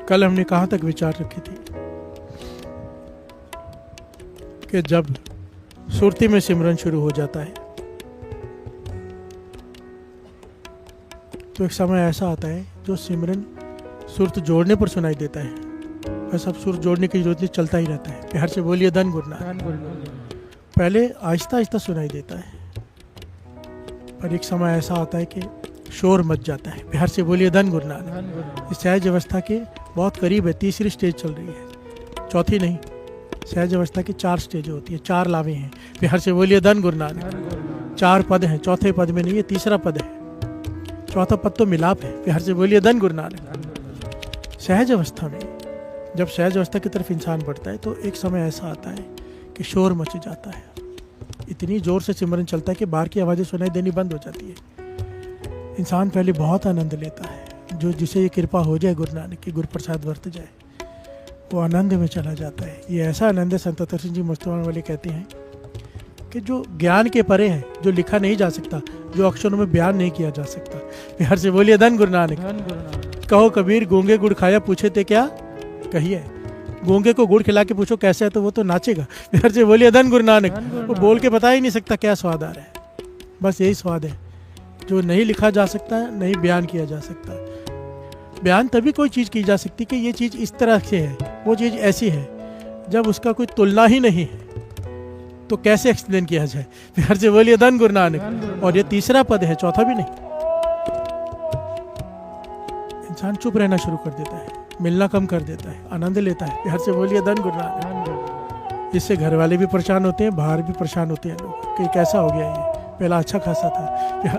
A: कल हमने कहाँ तक विचार रखी थी कि जब सुरती में सिमरन शुरू हो जाता है तो एक समय ऐसा आता है जो सिमरन सुरत जोड़ने पर सुनाई देता है, बस अब सुर जोड़ने की जरूरत नहीं, चलता ही रहता है। प्यार से बोलिए धन गुरु नानक। पहले आहिस्ता आहिस्ता सुनाई देता है, पर एक समय ऐसा आता है कि शोर मच जाता है। प्यार से बोलिए धन गुरु नानक। इस सहज अवस्था के बहुत करीब है, तीसरी स्टेज चल रही है, चौथी नहीं। सहज अवस्था की 4 स्टेज होती है, 4 लावे हैं। प्यार से बोलिए धन गुरु नानक। 4 पद हैं, चौथे पद में नहीं, ये तीसरा पद है, चौथा पद तो मिलाप है। प्यार से बोलिए धन गुरु नानक। सहज अवस्था में जब सहज अवस्था की तरफ इंसान बढ़ता है तो एक समय ऐसा आता है कि शोर मच जाता है, इतनी जोर से सिमरन चलता है कि बाहर की आवाज़ें सुनाई देनी बंद हो जाती है। इंसान पहले बहुत आनंद लेता है, जो जिसे ये कृपा हो जाए गुरु नानक की, गुरु प्रसाद वर्त जाए, वो आनंद में चला जाता है। ये ऐसा आनंद है, संत अतर सिंह जी मुस्तफा वाले कहते हैं कि जो ज्ञान के परे है, जो लिखा नहीं जा सकता, जो अक्षरों में बयान नहीं किया जा सकता। प्यार से बोलिए धन गुरु नानक। कहो कबीर गूंगे गुड़ खाया, पूछे थे क्या कहिए। गूंगे को गुड़ खिला के पूछो कैसा है तो वो तो नाचेगा। प्यार से बोलिए धन गुरु नानक। वो बोल के बता ही नहीं सकता क्या स्वाद आ रहा है, बस यही स्वाद है जो नहीं लिखा जा सकता, नहीं बयान किया जा सकता। बयान तभी कोई चीज़ की जा सकती कि ये चीज़ इस तरह से है, वो चीज़ ऐसी है, जब उसका कोई तुलना ही नहीं है तो कैसे एक्सप्लेन किया जाए? प्यार से बोलिए धन गुरु नानक। और ये तीसरा पद है, चौथा भी नहीं। इंसान चुप रहना शुरू कर देता है, मिलना कम कर देता है, आनंद लेता है। प्यार से बोलिए धन गुरु नानक। इससे घर वाले भी परेशान होते हैं, बाहर भी परेशान होते हैं लोग कि कैसा हो गया ये, पहला अच्छा खासा था,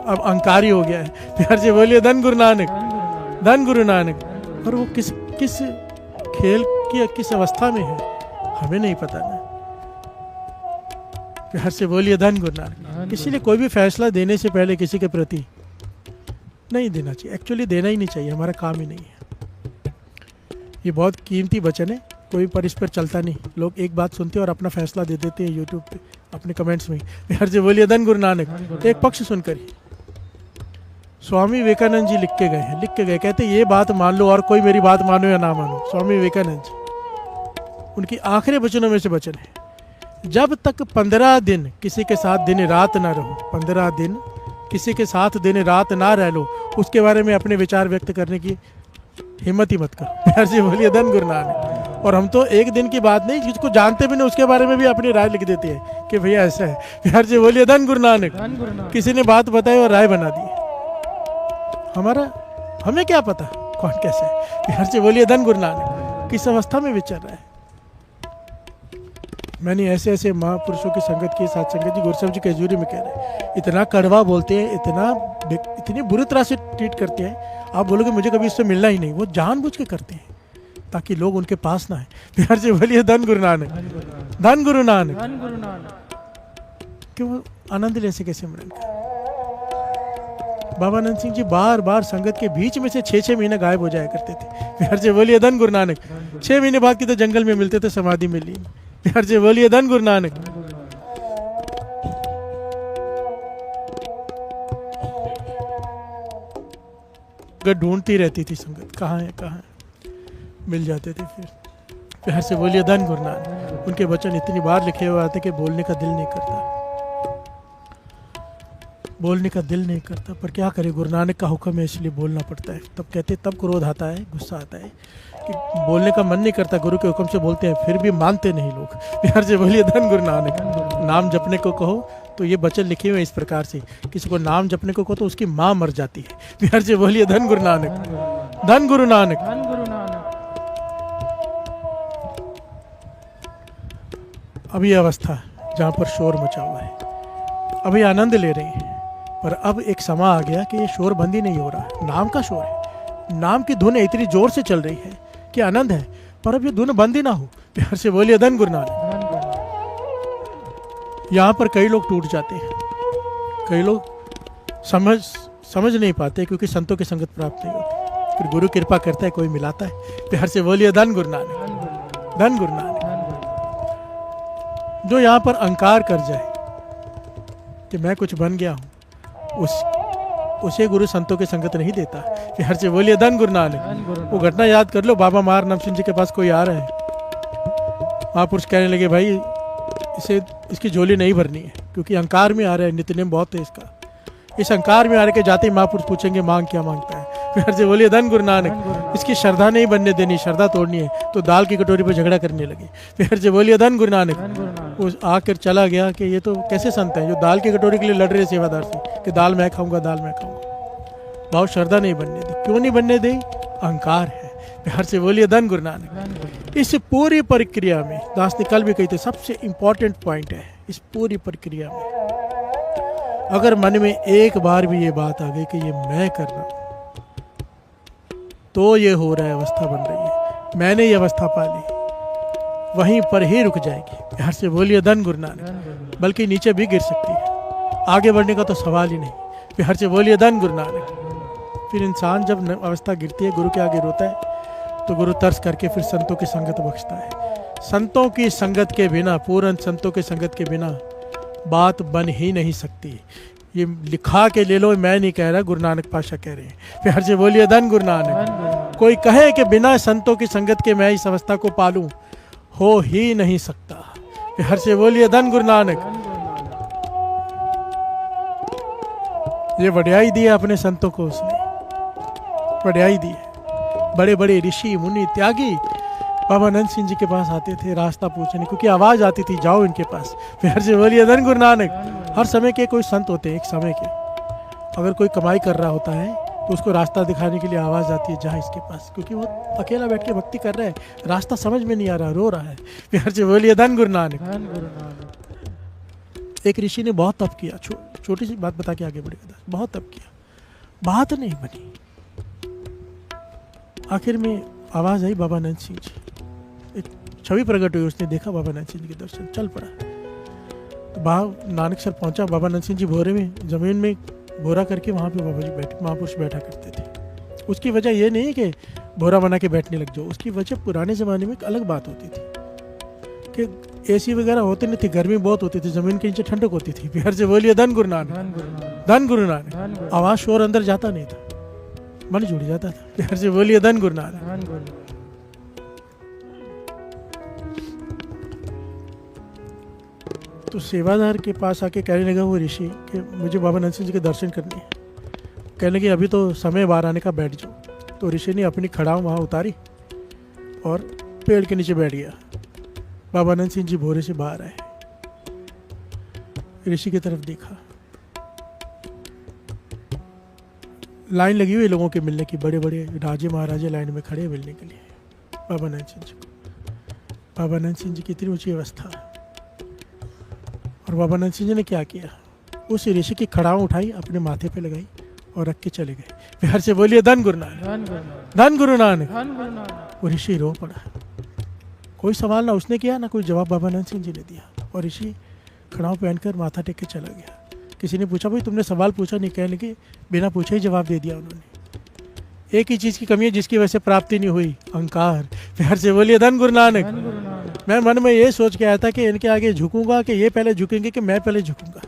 A: अब अहंकारी हो गया है। प्यार से बोलिए धन गुरु नानक, धन गुरु नानक। और वो किस किस खेल की किस अवस्था में है हमें नहीं पता ना। प्यार से बोलिए धन गुरु नानक। इसीलिए कोई भी फैसला देने से पहले किसी के प्रति नहीं देना चाहिए। एक्चुअली देना ही नहीं चाहिए, हमारा काम ही नहीं है। ये बहुत कीमती वचन है, कोई पर इस पर चलता नहीं। लोग एक बात सुनते हैं और अपना फैसला दे देते हैं यूट्यूब पे अपने कमेंट्स में। प्यार से बोलिए धन गुरु नानक। एक पक्ष सुनकर ही स्वामी विवेकानंद जी लिख के गए, कहते ये बात मान लो और कोई मेरी बात मानो या ना मानो। स्वामी विवेकानंद जी, उनकी आखिरी वचनों में से वचन है, जब तक 15 दिन किसी के साथ दिन रात ना रहो, 15 दिन किसी के साथ दिन रात ना रह लो, उसके बारे में अपने विचार व्यक्त करने की हिम्मत ही मत करो। प्यार से बोलिए धन गुरु नानक। और हम तो एक दिन की बात नहीं, जिसको जानते भी नहीं उसके बारे में भी अपनी राय लिख देते हैं कि भैया ऐसा है। प्यार से बोलिए धन गुरु नानक। किसी ने बात बताई और राय बना दी, हमें क्या पता कौन कैसा है। प्यार से बोलिए धन गुरु नानक। किस अवस्था में विचर रहा है। मैंने ऐसे ऐसे महापुरुषों की संगत की, साथ संगत जी गुरुसाहिब जी कैजूरी में कह रहे हैं, इतना कड़वा बोलते हैं, इतनी बुरी तरह से ट्रीट करते हैं, आप बोलोगे मुझे कभी इससे मिलना ही नहीं। वो जानबूझ के करते हैं ताकि लोग उनके पास ना आए। प्यार से बोलिए धन गुरु नानक, धन गुरु नानक। कि वो आनंद ले सके सिमरन का। बाबा नंद सिंह जी बार बार संगत के बीच में से 6-6 महीने गायब हो जाया करते थे। प्यार से बोलिए धन गुरु नानक। 6 महीने बाद की तो जंगल में मिलते थे, समाधि में लीन। प्यार से बोलिए धन गुरु नानक। ढूंढती रहती थी संगत, कहाँ है, मिल जाते थे फिर। प्यार से बोलिए धन गुरु नानक। उनके वचन इतनी बार लिखे हुए आते कि बोलने का दिल नहीं करता, पर क्या करे, गुरु नानक का हुक्म है इसलिए बोलना पड़ता है। तब कहते, तब क्रोध आता है, गुस्सा आता है कि बोलने का मन नहीं करता, गुरु के हुक्म से बोलते हैं, फिर भी मानते नहीं लोग। प्यार से बोलिए धन गुरु नानक। नाम जपने को कहो तो ये वचन लिखे हुए इस प्रकार से, किसी को नाम जपने को कहो तो उसकी माँ मर जाती है। प्यार से बोलिए धन गुरु नानक, धन गुरु नानक। अब ये अवस्था जहाँ पर शोर मचा हुआ है, अभी आनंद ले रहे हैं, पर अब एक समा आ गया कि ये शोर बंद ही नहीं हो रहा। नाम का शोर है, नाम की धुन इतनी जोर से चल रही है कि आनंद है, पर अब ये धुन बंद ही ना हो। प्यार से बोलिए धन गुरु नानक। यहाँ पर कई लोग टूट जाते हैं, कई लोग समझ नहीं पाते क्योंकि संतों की संगत प्राप्त नहीं होती। फिर गुरु कृपा करता है, कोई मिलाता है। प्यार से बोलिए धन गुरु नानक, धन गुरु नानक। जो यहाँ पर अहंकार कर जाए कि मैं कुछ बन गया हूँ, उसे गुरु संतों की संगत नहीं देता। प्यार से बोलिए धन गुरु नानक। वो घटना याद कर लो, बाबा मार नम सिंह जी के पास कोई आ रहा है, महापुरुष कहने लगे भाई इसकी झोली नहीं भरनी है क्योंकि अहंकार में आ रहा है, नित्यनेम बहुत है इसका। इस अहंकार में आ रहे के जाते ही महापुरुष पूछेंगे मांग क्या मांगता है। प्यार से बोलिए धन गुरु नानक। इसकी श्रद्धा नहीं बनने देनी, श्रद्धा तोड़नी है, तो दाल की कटोरी पर झगड़ा करने लगे। प्यार से बोलिए धन गुरु नानक। वो आकर चला गया कि ये तो कैसे संत है जो दाल की कटोरी के लिए लड़ रहे सेवादार से कि दाल मैं खाऊंगा, दाल मैं खाऊंगा। भाव श्रद्धा नहीं बनने दी। क्यों नहीं बनने दी? अहंकार है। प्यार से बोलिए धन गुरु नानक। इस पूरी प्रक्रिया में दास ने कल भी कही थी, सबसे इंपॉर्टेंट पॉइंट है इस पूरी प्रक्रिया में, अगर मन में एक बार भी ये बात आ गई कि ये मैं कर रहा हूं, तो ये हो रहा है, अवस्था बन रही है, मैंने ये अवस्था पा ली, वहीं पर ही रुक जाएगी। प्यार से बोलिए धन गुरु नानक। बल्कि नीचे भी गिर सकती है, आगे बढ़ने का तो सवाल ही नहीं। प्यार से बोलिए धन गुरु नानक। फिर इंसान जब अवस्था गिरती है, गुरु के आगे रोता है, तो गुरु तरस करके फिर संतों की संगत बख्शता है। संतों की संगत के बिना, पूर्ण संतों की संगत के बिना बात बन ही नहीं सकती। ये लिखा के ले लो, मैं नहीं कह रहा, गुरु नानक पातशाह कह रहे हैं। प्यार से बोलिए धन गुरु नानक। कोई कहे कि बिना संतों की संगत के मैं इस अवस्था को पालूं, हो ही नहीं सकता। प्यार से बोलिए धन गुरु नानक। ये वड्याई दी है अपने संतों को, उसने वड्याई दी है। बड़े बड़े ऋषि मुनि त्यागी बाबा नंद सिंह जी के पास आते थे रास्ता पूछने, क्योंकि आवाज़ आती थी जाओ इनके पास। प्यार से बोलिए धन गुरु नानक। हर समय के कोई संत होते हैं, एक समय के, अगर कोई कमाई कर रहा होता है तो उसको रास्ता दिखाने के लिए आवाज़ आती है जा इसके पास, क्योंकि वो अकेला बैठ के भक्ति कर रहा है, रास्ता समझ में नहीं आ रहा, रो रहा है। प्यार से बोलिए धन गुरु नानक।
B: धन गुरु नानक।
A: एक ऋषि ने बहुत तप किया, छोटी सी बात बता के आगे बढ़ेगा। बहुत तप किया, बात नहीं बनी। आखिर में आवाज़ आई बाबा नंद सिंह जी, एक छवि प्रकट हुई, उसने देखा बाबा नंद सिंह जी के दर्शन, चल पड़ा। तो नानक सर पहुंचा, बाबा नंद सिंह जी भोरे में जमीन में बोरा करके वहाँ पे बाबा जी बैठे, महापुरुष बैठा करते थे। उसकी वजह ये नहीं कि बोरा बना के बैठने लग जाओ, उसकी वजह पुराने ज़माने में एक अलग बात होती थी कि एसी वगैरह होते नहीं थे, गर्मी बहुत होती थी, ज़मीन के नीचे ठंडक होती थी। प्यार से बोलिए धन गुरु नानक।
B: धन गुरु नानक।
A: धन गुरु नानक। आवाज़ शोर अंदर जाता नहीं था, मन जुड़ जाता था। प्यार से बोलिए धन गुरु नानक।
B: धन गुरु।
A: तो सेवादार के पास आके कहने लगा वो ऋषि कि मुझे बाबा नंद सिंह जी के दर्शन करने हैं। कहने लगे अभी तो समय बाहर आने का, बैठ जाओ। तो ऋषि ने अपनी खड़ाऊ वहाँ उतारी और पेड़ के नीचे बैठ गया। बाबा नंद सिंह जी भोरे से बाहर आए, ऋषि की तरफ देखा, लाइन लगी हुई लोगों के मिलने की, बड़े बड़े राजे महाराजे लाइन में खड़े मिलने के लिए बाबा नंद सिंह जी को। बाबा नंद सिंह जी की इतनी ऊंची अवस्था, और बाबा नंद सिंह जी ने क्या किया, उस ऋषि की खड़ाऊ उठाई, अपने माथे पे लगाई और रख के चले गए। प्यार से बोलिए धन गुरु नानक।
B: धन गुरु नानक।
A: धन गुरु नानक।
B: धन गुरु नानक।
A: वो ऋषि रो पड़ा, कोई सवाल ना उसने किया ना कोई जवाब बाबा नंद सिंह जी ने दिया, और ऋषि खड़ाऊ पहनकर माथा टेक के चला गया। किसी ने पूछा भाई तुमने सवाल पूछा नहीं, कहने लगे बिना पूछे ही जवाब दे दिया उन्होंने। एक ही चीज़ की कमी है जिसकी वजह से प्राप्ति नहीं हुई, अहंकार। प्यार से बोलिए धन गुरु नानक।
B: धन गुरु नानक।
A: मैं मन में ये सोच के आया था कि इनके आगे झुकूंगा कि ये पहले झुकेंगे कि मैं पहले झुकूंगा,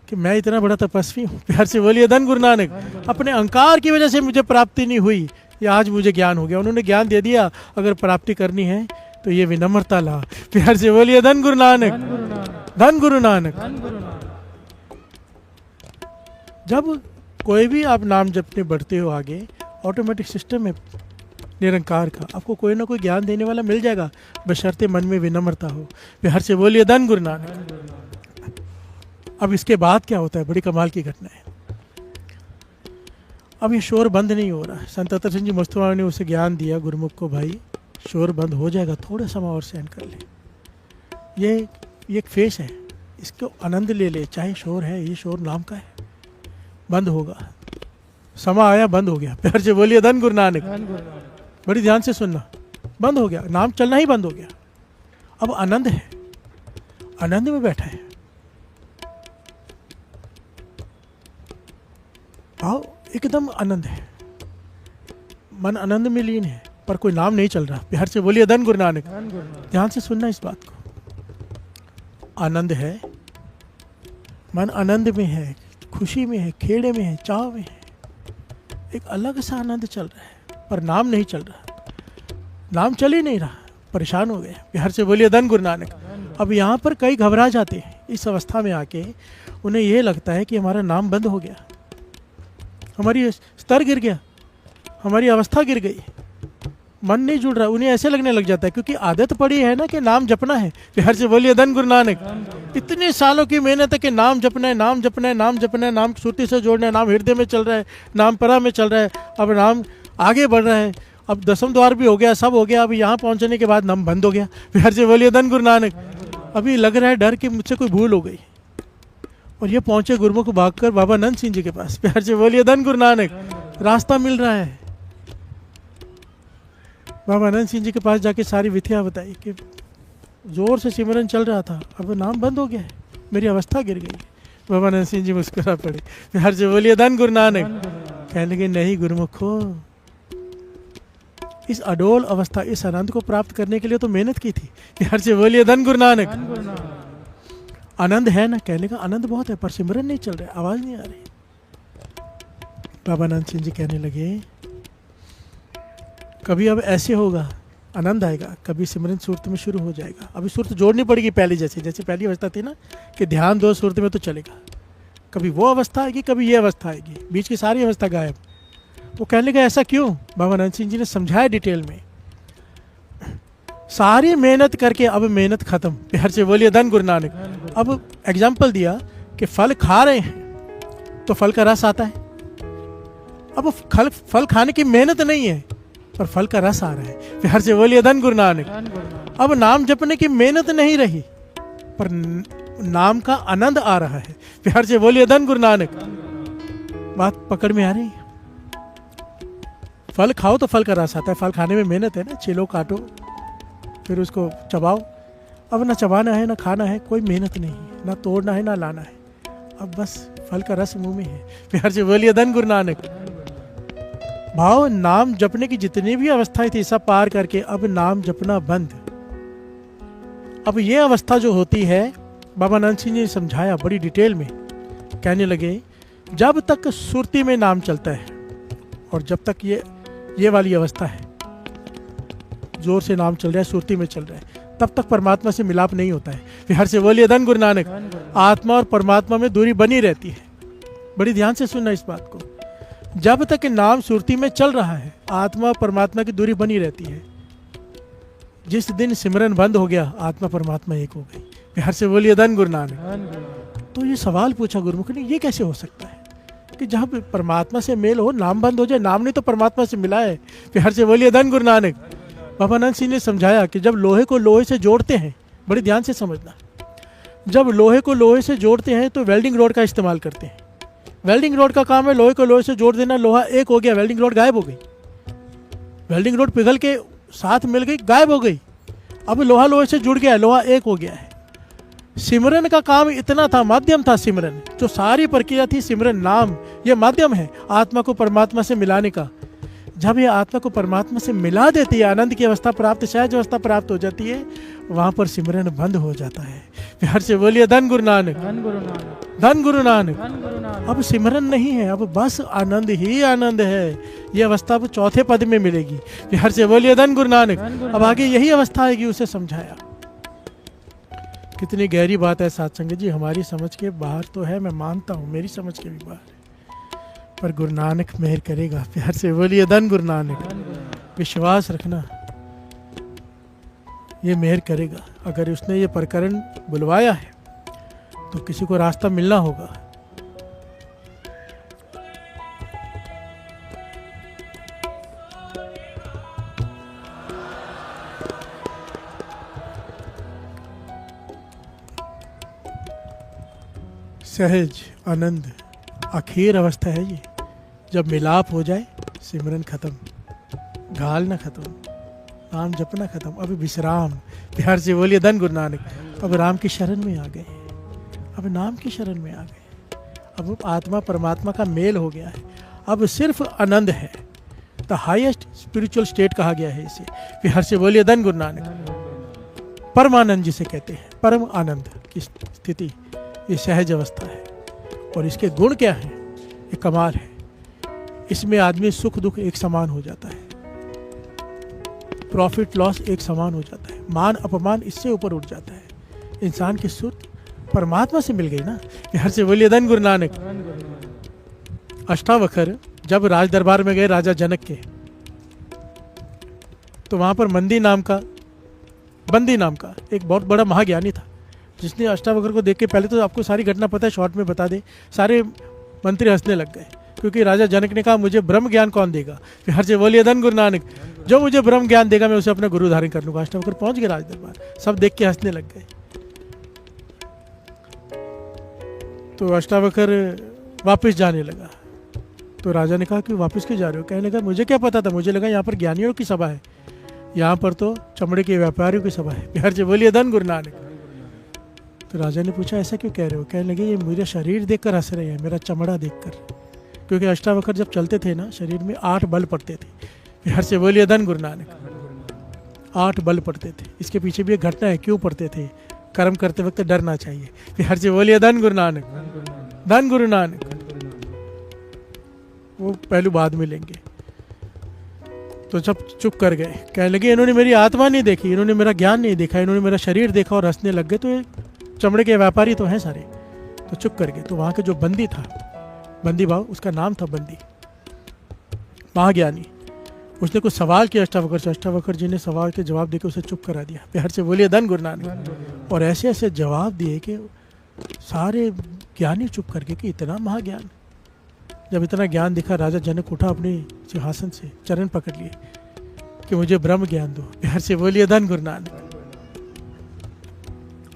A: कि मैं इतना बड़ा तपस्वी हूँ। प्यार से बोलिए धन गुरु नानक। अपने अहंकार की वजह से मुझे प्राप्ति नहीं हुई, ये आज मुझे ज्ञान हो गया। उन्होंने ज्ञान दे दिया, अगर प्राप्ति करनी है तो ये विनम्रता ला। प्यार से बोलिए धन गुरु नानक।
B: धन गुरु नानक।
A: धन गुरु नानक।
B: धन गुरु नानक।
A: जब कोई भी आप नाम जपने बढ़ते हो आगे, ऑटोमेटिक सिस्टम है निरंकार का, आपको कोई ना कोई ज्ञान देने वाला मिल जाएगा, बशर्ते मन में विनम्रता हो। प्यार से बोलिए धन गुरु नानक। अब इसके बाद क्या होता है, बड़ी कमाल की घटना है। अब ये शोर बंद नहीं हो रहा। संत अतर सिंह जी मुस्तफा ने उसे ज्ञान दिया गुरुमुख को, भाई शोर बंद हो जाएगा, थोड़ा समय और सहन कर ले। ये एक फेस है, इसको आनंद ले ले, चाहे शोर है, ये शोर नाम का है, बंद होगा। समय आया, बंद हो गया। प्यार से बोलिए धन गुरु नानक।
B: धन गुरु नानक।
A: बड़ी ध्यान से सुनना, बंद हो गया, नाम चलना ही बंद हो गया। अब आनंद है, आनंद में बैठा है। आओ, एकदम आनंद है, मन आनंद में लीन है, पर कोई नाम नहीं चल रहा। प्यार से बोलिए धन गुरु नानक।
B: धन गुरु नानक।
A: ध्यान से सुनना इस बात को। आनंद है, मन आनंद में है, खुशी में है, खेड़े में है, चाव में है, एक अलग सा आनंद चल रहा है, पर नाम नहीं चल रहा। नाम चल ही नहीं रहा, परेशान हो गए। प्यार से बोलिए धन गुरु नानक। अब यहाँ पर कई घबरा जाते हैं इस अवस्था में आके, उन्हें ये लगता है कि हमारा नाम बंद हो गया, हमारी स्तर गिर गया, हमारी अवस्था गिर गई, मन नहीं जुड़ रहा। उन्हें ऐसे लगने लग जाता है, क्योंकि आदत पड़ी है ना कि नाम जपना है। प्यार से बोलिए धन गुरु नानक। इतने सालों की मेहनत है कि नाम जपना है, नाम जपना है, नाम जपना है, नाम सुरती से जोड़ना है, नाम हृदय में चल रहा है, नाम परा में चल रहा है, अब नाम आगे बढ़ रहा है, अब 10वें द्वार भी हो गया, सब हो गया। अब यहाँ पहुँचने के बाद नाम बंद हो गया। प्यार से बोलिए धन गुरु नानक। अभी लग रहा है डर कि मुझसे कोई भूल हो गई, और ये पहुँचे गुरुमुख भागकर बाबा नंद सिंह जी के पास। प्यार से बोलिए धन गुरु नानक। रास्ता मिल रहा है। बाबा नंद सिंह जी के पास जाके सारी विधियाँ बताई कि जोर से सिमरन चल रहा था, अब नाम बंद हो गया है, मेरी अवस्था गिर गई। बाबा नंद सिंह जी मुस्कुरा पड़े। प्यार से बोलिए धन गुरु नानक। कहने लगे नहीं गुरुमुखो, इस अडोल अवस्था, इस आनंद को प्राप्त करने के लिए तो मेहनत की थी। प्यार से बोलिए धन गुरु नानक।
B: धन गुरु नानक।
A: आनंद है ना, कहने का आनंद बहुत है, पर सिमरन नहीं चल रहा, आवाज नहीं आ रही। बाबा नंद सिंह जी कहने लगे कभी अब ऐसे होगा, आनंद आएगा, कभी सिमरन सूरत में शुरू हो जाएगा। अभी सूरत जोड़नी पड़ेगी पहले जैसे, जैसे पहली अवस्था थी ना कि ध्यान दो सूरत में तो चलेगा, कभी वो अवस्था आएगी, कभी ये अवस्था आएगी, बीच की सारी अवस्था गायब। वो कहने लगा ऐसा क्यों? बाबा नंद सिंह जी ने समझाया डिटेल में। सारी मेहनत करके अब मेहनत खत्म। प्यार से बोलिए धन गुरु नानक। अब एग्जाम्पल दिया कि फल खा रहे हैं तो फल का रस आता है। अब फल खाने की मेहनत नहीं है पर फल का रस आ रहा है। प्यार से बोलिए धन गुरु नानक। अब नाम जपने की मेहनत नहीं रही पर नाम का आनंद आ रहा है। प्यार से बोलिए धन गुरु नानक। बात पकड़ में आ रही है? फल खाओ तो फल का रस आता है। फल खाने में मेहनत है ना, छिलो काटो फिर उसको चबाओ। अब ना चबाना है ना खाना है, कोई मेहनत नहीं है, ना तोड़ना है ना लाना है, अब बस फल का रस मुंह में है। प्यार से बोलिए धन गुरु नानक। भाव नाम जपने की जितनी भी अवस्थाएं थी सब पार करके अब नाम जपना बंद। अब ये अवस्था जो होती है, बाबा नानक सिंह जी ने समझाया बड़ी डिटेल में। कहने लगे जब तक सुरती में नाम चलता है और जब तक ये वाली अवस्था है, जोर से नाम चल रहा है, सुरती में चल रहा है, तब तक परमात्मा से मिलाप नहीं होता है। प्यार से बोलिए धन गुरु नानक। आत्मा और परमात्मा में दूरी बनी रहती है। बड़ी ध्यान से सुनना इस बात को। जब तक नाम सुरती में चल रहा है आत्मा और परमात्मा की दूरी बनी रहती है। जिस दिन सिमरन बंद हो गया आत्मा परमात्मा एक हो गई। प्यार से बोलिए धन गुरु नानक। तो ये सवाल पूछा गुरुमुख ने, ये कैसे हो सकता है कि जहाँ परमात्मा से मेल हो नाम बंद हो जाए? नाम नहीं तो परमात्मा से मिला है। प्यार से बोलिए धन गुरु नानक। बाबा नानक सिंह ने समझाया कि जब लोहे को लोहे से जोड़ते हैं, बड़ी ध्यान से समझना, जब लोहे को लोहे से जोड़ते हैं तो वेल्डिंग रोड का इस्तेमाल करते हैं। वेल्डिंग रोड का काम है लोहे को लोहे से जोड़ देना। लोहा एक हो गया, वेल्डिंग रोड गायब हो गई। वेल्डिंग रोड पिघल के साथ मिल गई, गायब हो गई। अब लोहा लोहे से जुड़ गया, लोहा एक हो गया है। सिमरन का काम इतना था, माध्यम था सिमरन, जो सारी प्रक्रिया थी सिमरन नाम, ये माध्यम है आत्मा को परमात्मा से मिलाने का। जब ये आत्मा को परमात्मा से मिला देती है, आनंद की अवस्था प्राप्त, सहज अवस्था प्राप्त हो जाती है, वहां पर सिमरन बंद हो जाता है। प्यार से बोलिए धन गुरु नानक।
B: धन गुरु नानक।
A: धन गुरु नानक।
B: धन गुरु नानक।
A: अब सिमरन नहीं है, अब बस आनंद ही आनंद है। ये अवस्था अब चौथे पद में मिलेगी। प्यार से बोलिए धन गुरु नानक। अब आगे यही अवस्था आएगी, उसे समझाया। कितनी गहरी बात है साथ संगत जी, हमारी समझ के बाहर तो है, मैं मानता हूँ, मेरी समझ के भी बाहर है, पर गुरु नानक मेहर करेगा। प्यार से बोलिए धन गुरु नानक। विश्वास रखना, ये मेहर करेगा। अगर उसने ये प्रकरण बुलवाया है तो किसी को रास्ता मिलना होगा। सहज आनंद आखिर अवस्था है ये। जब मिलाप हो जाए सिमरन खत्म, घालना खत्म, नाम जपना खत्म, अब विश्राम। प्यार से बोलिए धन गुरु नानक। अब राम की शरण में आ गए, अब नाम की शरण में आ गए, अब आत्मा परमात्मा का मेल हो गया है, अब सिर्फ आनंद है। द हाईएस्ट स्पिरिचुअल स्टेट कहा गया है इसे। प्यार से बोलिए धन गुरु नानक। परमानंद जिसे कहते हैं, परम आनंद की स्थिति, ये सहज अवस्था है। और इसके गुण क्या है? ये कमाल है। इसमें आदमी सुख दुख एक समान हो जाता है, प्रॉफिट लॉस एक समान हो जाता है, मान अपमान इससे ऊपर उठ जाता है। इंसान की सुर्त परमात्मा से मिल गई ना। प्यार से बोलिए धन गुरु नानक। अष्टावक्र जब राज दरबार में गए राजा जनक के, तो वहां पर बंदी नाम का एक बहुत बड़ा महाज्ञानी था, जिसने अष्टावक्र को देख के, पहले तो आपको सारी घटना पता है, शॉर्ट में बता दे। सारे मंत्री हंसने लग गए क्योंकि राजा जनक ने कहा मुझे ब्रह्म ज्ञान कौन देगा? प्यार से बोलिए धन गुरु नानक। जो मुझे ब्रह्म ज्ञान देगा मैं उसे अपना गुरु धारण कर लूंगा। अष्टावक्र पहुंच गए राज दरबार, सब देख के हंसने लग गए। तो अष्टावक्र वापस जाने लगा, तो राजा ने कहा कि वापस क्यों जा रहे हो? कहने लगा मुझे क्या पता था, मुझे लगा यहाँ पर ज्ञानियों की सभा है, यहाँ पर तो चमड़े के व्यापारियों की सभा है। प्यार से बोलिए धन गुरु नानक। तो राजा ने पूछा ऐसा क्यों कह रहे हो? कहने लगे ये मेरा शरीर देखकर हंस रहे हैं, मेरा चमड़ा देखकर। क्योंकि अष्टावक्र जब चलते थे ना, शरीर में 8 बल पड़ते थे। प्यार से बोलिए धन गुरु नानक। 8 बल पड़ते थे। इसके पीछे भी एक घटना है, क्यों पड़ते थे? कर्म करते वक्त डरना चाहिए। प्यार से बोलिए धन गुरु नानक। धन गुरु नानक। वो पहलू बाद में लेंगे। तो सब चुप कर गए, कहने लगे इन्होंने मेरी आत्मा नहीं देखी, इन्होंने मेरा ज्ञान नहीं देखा, इन्होंने मेरा शरीर देखा और हंसने लग गए। तो ये चमड़े के व्यापारी तो हैं सारे, तो चुप कर गए। तो वहाँ के जो बंदी था, बंदी भाव, उसका नाम था बंदी, महाज्ञानी, उसने कुछ सवाल किया अष्टावक्र से, अष्टावक्र जी ने सवाल के जवाब देकर उसे चुप करा दिया। प्यार से बोलिए धन गुरु नानक। और ऐसे ऐसे जवाब दिए कि सारे ज्ञानी चुप करके कि इतना महाज्ञान। जब इतना ज्ञान दिखा, राजा जनक उठा अपने सिंहासन से, चरण पकड़ लिए कि मुझे ब्रह्म ज्ञान दो। प्यार से बोलिए धन गुरु नानक।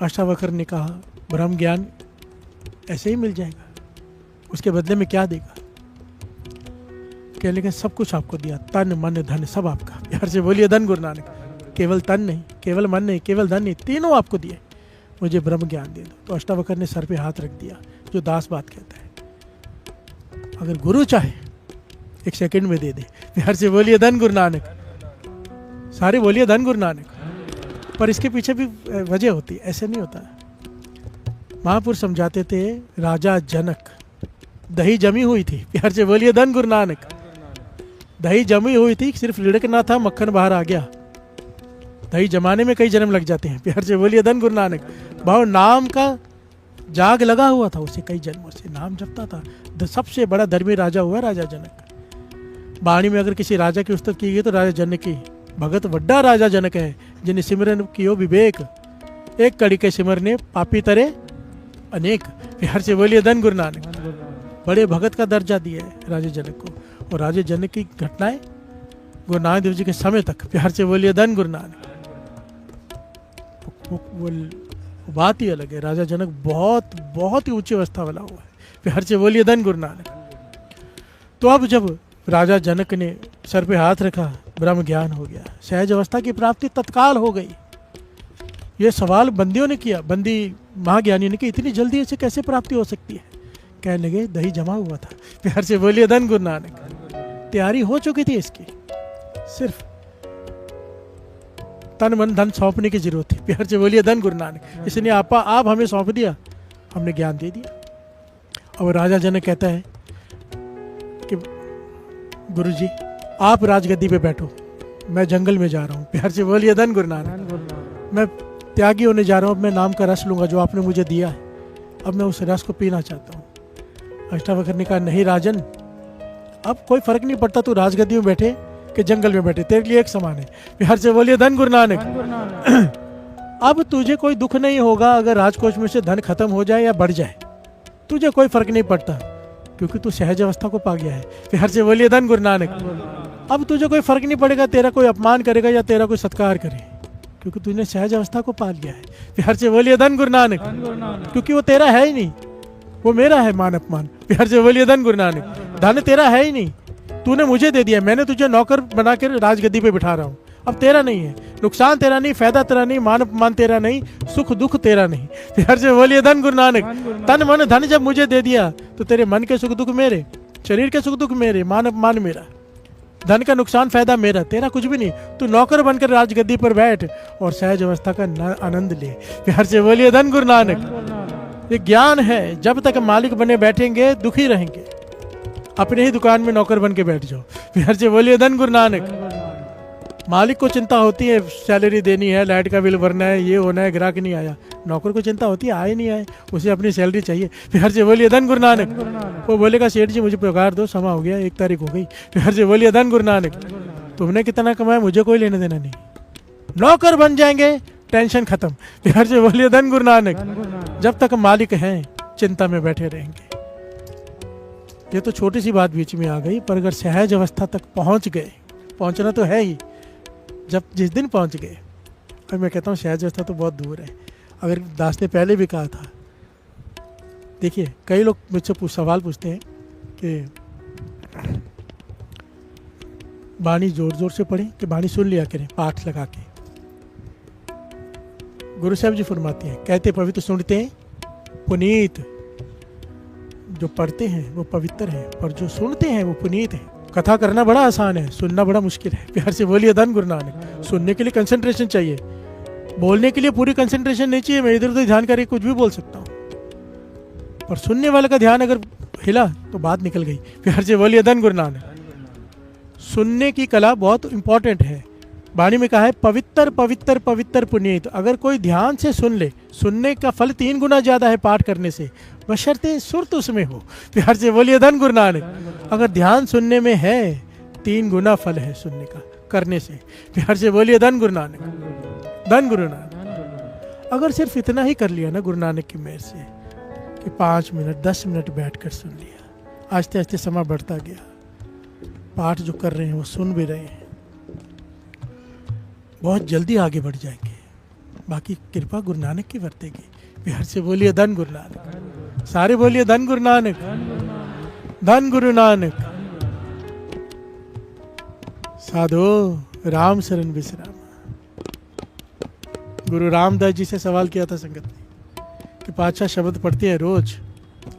A: अष्टावक्र ने कहा ब्रह्म ज्ञान ऐसे ही मिल जाएगा, उसके बदले में क्या देगा? कहने लगे सब कुछ आपको दिया, तन मन धन सब आपका। प्यार से बोलिए धन गुरु नानक। केवल तन नहीं, केवल मन नहीं, केवल धन नहीं, तीनों आपको दिए, मुझे ब्रह्म ज्ञान दे दो। तो अष्टावक्र ने सर पे हाथ रख दिया, जो दास बात कहता है। अगर गुरु चाहे 1 सेकंड में दे दे। प्यार से बोलिए धन गुरु नानक। सारे बोलिए धन गुरु नानक। पर इसके पीछे भी वजह होती है, ऐसे नहीं होता। महापुरुष समझाते थे, राजा जनक दही जमी हुई थी। प्यार से बोलिए धन गुरु नानक। दही जमी हुई थी, सिर्फ लिड़कना था, मक्खन बाहर आ गया। दही जमाने में कई जन्म लग जाते हैं। प्यार से बोलिए धन गुरु नानक। भाव नाम का जाग लगा हुआ था उसे, कई जन्मों से नाम जपता था। सबसे बड़ा धर्मी राजा हुआ राजा जनक। वाणी में अगर किसी राजा की उस्तत की गई तो राजा जनक की। भगत वड्डा राजा जनक है, जिन्हें सिमरन कियो विवेक, एक कड़ी के सिमरने पापी तरे अनेक। प्यार से बोलिए धन गुरु नानक। बड़े भगत का दर्जा दिया है राजा जनक को। और राजा जनक की घटनाएं गुरु नानक देव जी के समय तक। प्यार से बोलिए धन गुरु नानक। वो बात ही अलग है। राजा जनक बहुत बहुत ही ऊंची अवस्था वाला हुआ है। प्यार से बोलिए धन गुरु नानक। तो अब जब राजा जनक ने सर पे हाथ रखा, ब्रह्म ज्ञान हो गया, सहज अवस्था की प्राप्ति तत्काल हो गई। ये सवाल बंदियों ने किया, बंदी महाज्ञानी ने कि इतनी जल्दी इसे कैसे प्राप्ति हो सकती है? कहने लगे दही जमा हुआ था। प्यार से बोलिए धन गुरु नानक। तैयारी हो चुकी थी इसकी, सिर्फ तन मन धन सौंपने की जरूरत थी। प्यार से बोलिए धन गुरु नानक। इसने आप हमें सौंप दिया, हमने ज्ञान दे दिया। अब राजा जनक कहता है कि गुरु जी आप राजगद्दी पे बैठो, मैं जंगल में जा रहा हूँ। प्यार से बोलिए धन गुरु नानक। मैं त्यागी होने जा रहा हूँ, मैं नाम का रस लूंगा जो आपने मुझे दिया है, अब मैं उस रस को पीना चाहता हूँ। अष्टावक्र ने कहा नहीं राजन, अब कोई फर्क नहीं पड़ता तू राजगद्दी में बैठे कि जंगल में बैठे, तेरे लिए एक समान है। प्यार से बोलिए धन गुरु नानक। अब तुझे कोई दुख नहीं होगा अगर राजकोष में से धन खत्म हो जाए या बढ़ जाए, तुझे कोई फर्क नहीं पड़ता, क्योंकि तू सहज अवस्था को पा गया है। प्यार से बोलिए धन गुरु नानक। अब तुझे कोई फर्क नहीं पड़ेगा तेरा कोई अपमान करेगा या तेरा कोई सत्कार करे, क्योंकि तूने सहज अवस्था को पा लिया है। प्यार से बोलिए धन गुरु नानक। क्योंकि वो तेरा है ही नहीं, वो मेरा है मान अपमान। प्यार से बोलिए धन गुरु नानक। धन तेरा है ही नहीं, तूने मुझे दे दिया, मैंने तुझे नौकर बना कर राजगद्दी पे बिठा रहा हूँ, अब तेरा नहीं है। नुकसान तेरा नहीं, फायदा तेरा नहीं, मान अपमान तेरा नहीं, सुख दुख तेरा नहीं। प्यार से बोलिए धन गुरु नानक। तन मन धन जब मुझे दे दिया तो तेरे मन के सुख दुख मेरे, शरीर के सुख दुख मेरे, मान अपमान मेरा, धन का नुकसान फायदा मेरा, तेरा कुछ भी नहीं। तू नौकर बनकर राजगद्दी पर बैठ और सहज अवस्था का आनंद ले। प्यार से बोलिए धन गुरु नानक। ये ज्ञान है, जब तक मालिक बने बैठेंगे दुखी रहेंगे। अपने ही दुकान में नौकर बन के बैठ जाओ। प्यार से बोलिए धन गुरु नानक। मालिक को चिंता होती है, सैलरी देनी है, लाइट का बिल भरना है, ये होना है, ग्राहक नहीं आया। नौकर को चिंता होती है आए नहीं आए, उसे अपनी सैलरी चाहिए। प्यार से बोलिए धन गुरु नानक। वो बोलेगा सेठ जी मुझे पगार दो, समा हो गया, 1 तारीख हो गई। प्यार से बोलिए धन गुरु नानक। तुमने कितना कमाया मुझे कोई लेना देना नहीं, नौकर बन जाएंगे, टेंशन खत्म। प्यार से बोलिए धन गुरु नानक। जब तक मालिक हैं चिंता में बैठे रहेंगे। ये तो छोटी सी बात बीच में आ गई, पर अगर सहज अवस्था तक पहुंच गए, पहुंचना तो है ही, जब जिस दिन पहुंच गए। और मैं कहता हूँ सहज अवस्था तो बहुत दूर है। अगर दास ने पहले भी कहा था, देखिए कई लोग मुझसे सवाल पूछते हैं कि वाणी जोर जोर से पढ़ें कि वाणी सुन लिया करें पाठ लगा के। गुरु साहब जी फरमाते हैं, कहते पवित्र सुनते हैं पुनीत। जो पढ़ते हैं वो पवित्र है, पर जो सुनते हैं वो पुनीत है। कथा करना बड़ा आसान है, सुनना बड़ा मुश्किल है। प्यार से बोलिए धन गुरु नानक। सुनने के लिए कंसंट्रेशन चाहिए, बोलने के लिए पूरी कंसंट्रेशन नहीं चाहिए। मैं इधर उधर ध्यान करके कुछ भी बोल सकता हूँ, पर सुनने वाले का ध्यान अगर हिला तो बात निकल गई। प्यार से बोलिए धन गुरु नानक। सुनने की कला बहुत इंपॉर्टेंट है। वाणी में कहा है पवित्र पवित्र पवित्र पुनीत। अगर कोई ध्यान से सुन ले, सुनने का फल 3 गुना ज्यादा है पाठ करने से, बशर्ते सुरत उसमें हो। प्यार से बोलिए धन गुरु नानक। अगर ध्यान सुनने में है 3 गुना फल है सुनने का, करने से। प्यार से बोलिए धन गुरु नानक, धन गुरु नानक। अगर सिर्फ इतना ही कर लिया ना गुरु नानक की मेहर से कि 5 मिनट 10 मिनट बैठ कर सुन लिया, आस्ते आस्ते समय बढ़ता गया, पाठ जो कर रहे हैं वो सुन भी रहे हैं, बहुत जल्दी आगे बढ़ जाएंगे। बाकी कृपा गुरु नानक की बरतेगी। प्यार से बोलिए धन गुरु नानक, सारे बोलिए धन गुरु नानक, धन गुरु नानक। साधो राम शरण विश्राम। गुरु रामदास जी से सवाल किया था संगत ने कि पातशाह शब्द पढ़ते हैं रोज,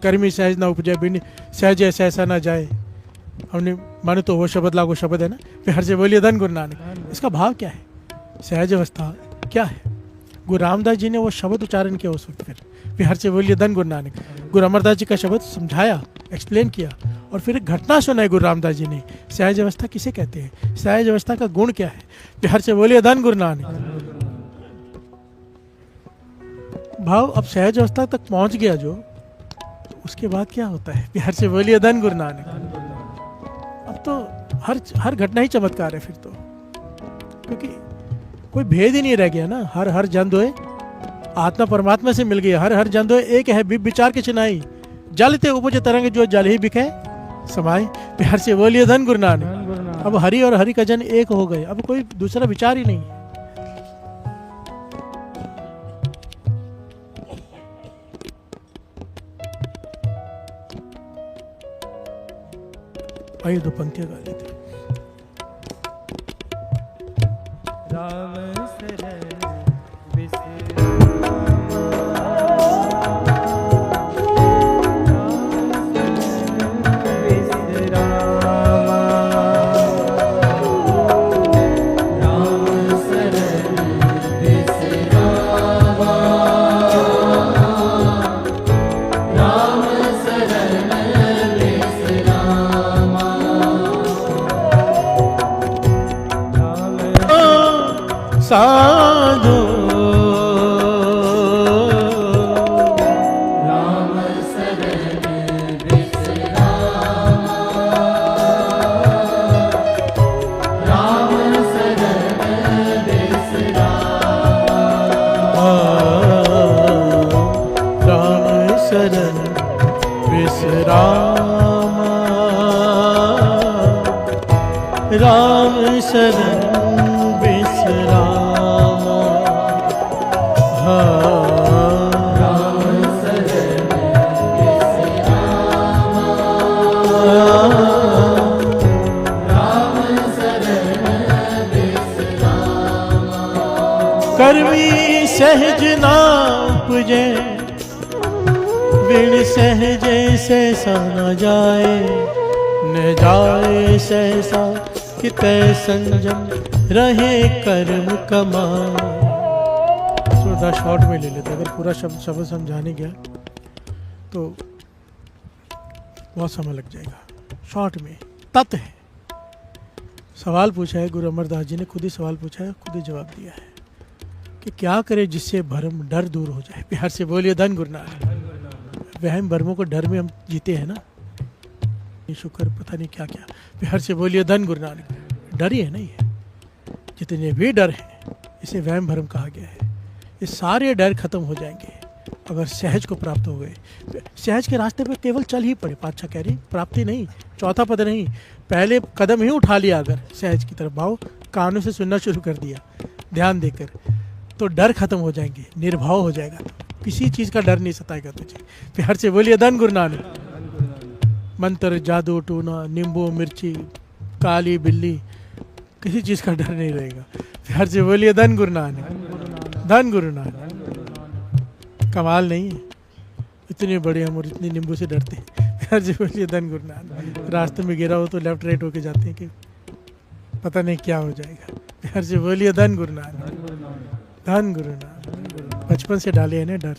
A: कर्मी सहज ना उपजे बिन सहज ऐसा ऐसा ना जाए, हमने माने तो वो शब्द लागो शब्द है ना। प्यार से बोलिए धन गुरु नानक। इसका भाव क्या है, सहज अवस्था क्या है? गुरु रामदास जी ने वो शब्द उच्चारण किया उस वक्त। फिर प्यार से बोलिए धन गुरु नानक। गुरु अमरदास जी का शब्द समझाया, एक्सप्लेन किया, और फिर एक घटना सुनाई गुरु रामदास जी ने। सहज अवस्था किसे कहते हैं, सहज अवस्था का गुण क्या है? प्यार से बोलिए धन गुरु नानक। भाव अब सहज अवस्था तक पहुंच गया जो, तो उसके बाद क्या होता है? प्यार से बोलिए धन गुरु नानक। अब तो हर घटना ही चमत्कार है फिर तो, क्योंकि कोई भेद ही नहीं रह गया ना। हर जन दोए आत्मा परमात्मा से मिल गया। हर जन दोए एक है, विचार के चिनाई, जलते उपजे तरंग जो जल ही बिखे समाए। प्यार से बोलिए धन गुरु नानक। अब हरि और हरि का जन एक हो गए, अब कोई दूसरा विचार ही नहीं। आइए 2 पंक्तियां गा लेते हैं।
B: राम शरण
A: साधो
B: राम शरण विश्राम, राम शरण विश्राम,
A: राम शरण विश्राम, राम शरण कर्मी सहज ना उपजे बिन सहजे सहसा न जाए, न जाए सहसा कितै संजम रहे कर्म कमाए। थोड़ा शॉर्ट में ले लेते, अगर पूरा शब्द समझाने गया तो बहुत समय लग जाएगा। शॉर्ट में तत्व है। सवाल पूछा है गुरु अमरदास जी ने, खुद ही सवाल पूछा है, खुद ही जवाब दिया है कि क्या करे जिससे भरम डर दूर हो जाए। प्यार से बोलिए धन गुरु नानक। वहम भरमों को डर में हम जीते हैं ना, शुक्र पता नहीं क्या क्या। प्यार से बोलिए धन गुरु नानक। डर ही है ना ये, जितने भी डर हैं इसे वहम भरम कहा गया है। ये सारे डर खत्म हो जाएंगे अगर सहज को प्राप्त हो गए। सहज के रास्ते पे केवल चल ही पड़े। पातशाह कह रही प्राप्ति नहीं, चौथा पद नहीं, पहले कदम ही उठा लिया अगर सहज की तरफ, भाव कानों से सुनना शुरू कर दिया ध्यान देकर, तो डर खत्म हो जाएंगे, निर्भाव हो जाएगा, तो किसी चीज़ का डर नहीं सताएगा तुझे। प्यार से बोलिए धन गुरु नानक। मंत्र जादू टूना नींबू मिर्ची काली बिल्ली, किसी चीज़ का डर नहीं रहेगा। प्यार से बोलिए धन गुरु नानक, धन गुरु नानक। कमाल नहीं है, इतने बड़े हम और इतने नींबू से डरते हैं। प्यार से बोलिए धन गुरु नानक। रास्ते में गिरा हो तो लेफ्ट राइट होके जाते हैं कि पता नहीं क्या हो जाएगा। प्यार से बोलिए धन गुरु नानक, धन गुरु नानक। बचपन से डाले हैं ना डर,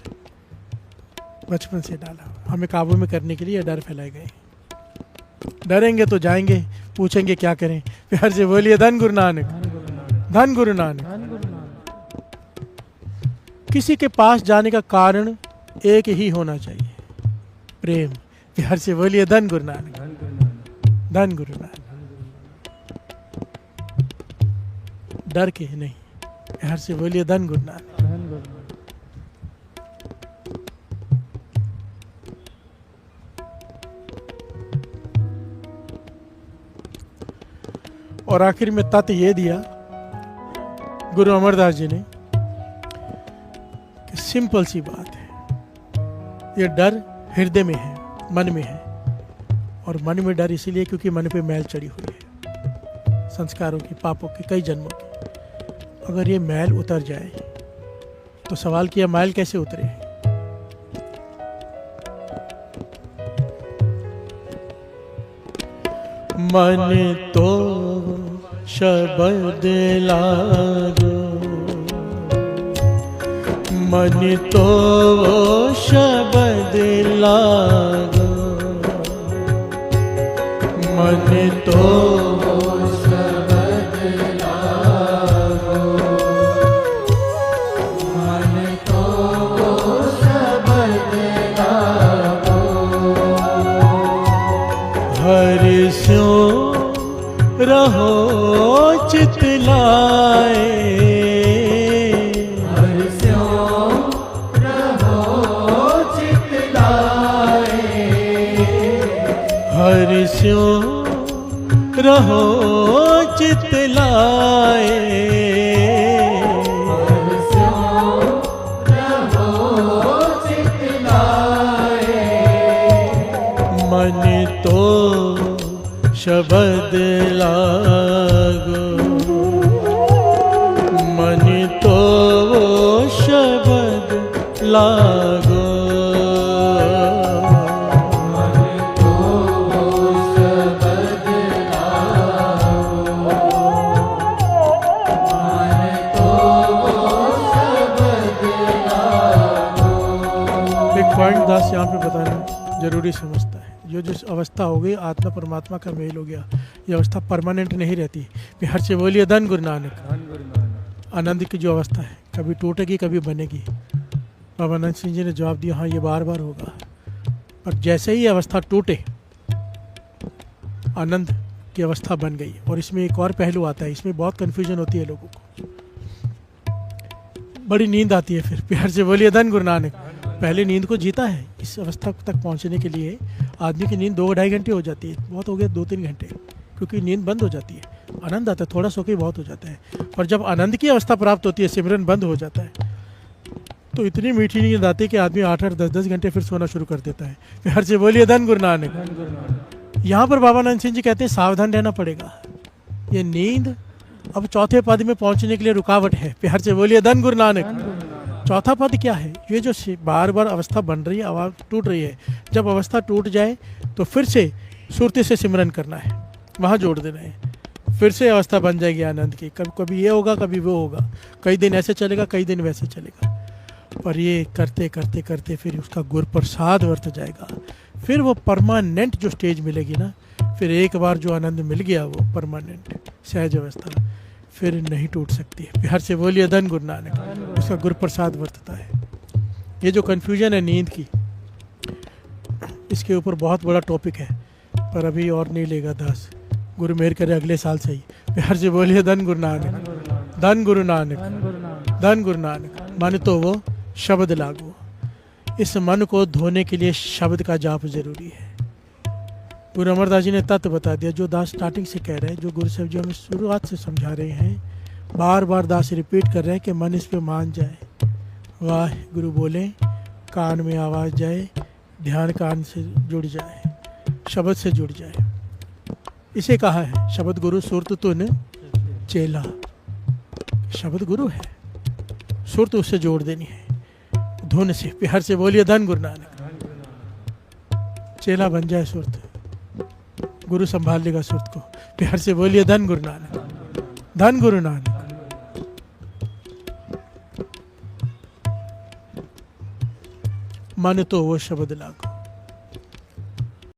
A: बचपन से डाला, हमें काबू में करने के लिए डर फैलाए गए। डरेंगे तो जाएंगे, पूछेंगे क्या करें। प्यार से बोलिए धन गुरु नानक, धन गुरु नानक। किसी के पास जाने का कारण एक ही होना चाहिए, प्रेम। प्यार से बोलिए धन गुरु नानक, धन गुरु नानक। डर के नहीं, प्यार से बोलिए धन गुरु नानक।
B: धन गुरु नानक।
A: और आखिर में तत्व ये दिया गुरु अमरदास जी ने कि सिंपल सी बात है, ये डर हृदय में है, मन में है। और मन में डर इसीलिए क्योंकि मन पे मैल चढ़ी हुई है, संस्कारों की, पापों की, कई जन्मों की। अगर ये मैल उतर जाए तो सवाल किया मैल कैसे उतरे। मन तो शब्द लागो, मन तो शब्द लागो, मन तो
B: शब्द लागो, मन तो शब्द लागो,
A: हर्षों रहो चित लाए,
B: हर्षों रहो चित लाए,
A: हर्षों रहो चित लाए,
B: हर्षों रहो चित लाए,
A: मन तो शब्द लागो, मन तो शब्द लागो,
B: मन तो शब्द लागो, मन तो शब्द लागो।
A: एक पॉइंट दास यहाँ पे बताना जरूरी समझता है। जो जिस अवस्था हो गई आत्मा परमात्मा का मेल हो गया, ये अवस्था परमानेंट नहीं रहती। हर से बोलिए धन गुरु नानक।
B: धन गुरु नानक।
A: आनंद की जो अवस्था है कभी टूटेगी कभी बनेगी। बाबा आनंद सिंह जी ने जवाब दिया, हाँ ये बार बार होगा। पर जैसे ही अवस्था टूटे आनंद की अवस्था बन गई। और इसमें एक और पहलू आता है, इसमें बहुत कन्फ्यूजन होती है लोगों को, बड़ी नींद आती है। फिर प्यार से बोलिए धन गुरु नानक। पहले नींद को जीता है। इस अवस्था तक पहुंचने के लिए आदमी की नींद 2-2.5 घंटे हो जाती है, बहुत हो गया 2-3 घंटे, क्योंकि नींद बंद हो जाती है। आनंद आता है, थोड़ा सो के बहुत हो जाता है। और जब आनंद की अवस्था प्राप्त होती है, सिमरन बंद हो जाता है, तो इतनी मीठी नींद आती है कि आदमी 8-8, 10-10 घंटे फिर सोना शुरू कर देता है। प्यार से बोलिए धन गुरु नानक।
B: धन गुरु नानक।
A: यहाँ पर बाबा आनंद सिंह जी कहते हैं सावधान रहना पड़ेगा। ये नींद अब चौथे पद में पहुंचने के लिए रुकावट है। प्यार से बोलिए धन गुरु नानक।
B: धन गुरु नानक।
A: चौथा पद क्या है? ये जो बार बार अवस्था बन रही है, आवाज़ टूट रही है, जब अवस्था टूट जाए तो फिर से सुरती से सिमरन करना है, वहाँ जोड़ देना है। फिर से अवस्था बन जाएगी आनंद की। कभी कभी ये होगा, कभी वो होगा, कई दिन ऐसे चलेगा, कई दिन वैसे चलेगा। पर ये करते करते करते फिर उसका गुरु प्रसाद वर्त जाएगा। फिर वो परमानेंट जो स्टेज मिलेगी ना, फिर एक बार जो आनंद मिल गया वो परमानेंट सहज अवस्था फिर नहीं टूट सकती है। प्यार से बोलिए धन गुरु नानक। उसका गुरु प्रसाद वर्तता है। ये जो कन्फ्यूजन है नींद की, इसके ऊपर बहुत बड़ा टॉपिक है, पर अभी और नहीं लेगा दास। गुरु मेहर करे अगले साल से ही। प्यार से बोलिए धन गुरु नानक। धन गुरु नानक।
B: धन गुरु नानक।
A: धन गुरु नानक। मन तो वो शब्द लागू। इस मन को धोने के लिए शब्द का जाप जरूरी है। गुरु अमरदास जी ने तत्व बता दिया, जो दास स्टार्टिंग से कह रहे हैं, जो गुरु साहब जी हमें शुरुआत से समझा रहे हैं, बार बार दास रिपीट कर रहे हैं कि मन इस पे मान जाए। वाह गुरु बोले, कान में आवाज़ जाए, ध्यान कान से जुड़ जाए, शब्द से जुड़ जाए। इसे कहा है शब्द गुरु सुरत तुन चेला। शब्द गुरु है, सुरत उससे जोड़ देनी है धुन से। प्यार से बोलिए धन गुरु नानक। चेला बन जाए सुरत, गुरु संभाल लेगा सुरत को। प्यार से बोलिए धन गुरु नानक। धन गुरु नानक। मन तो वो शब्द लागो।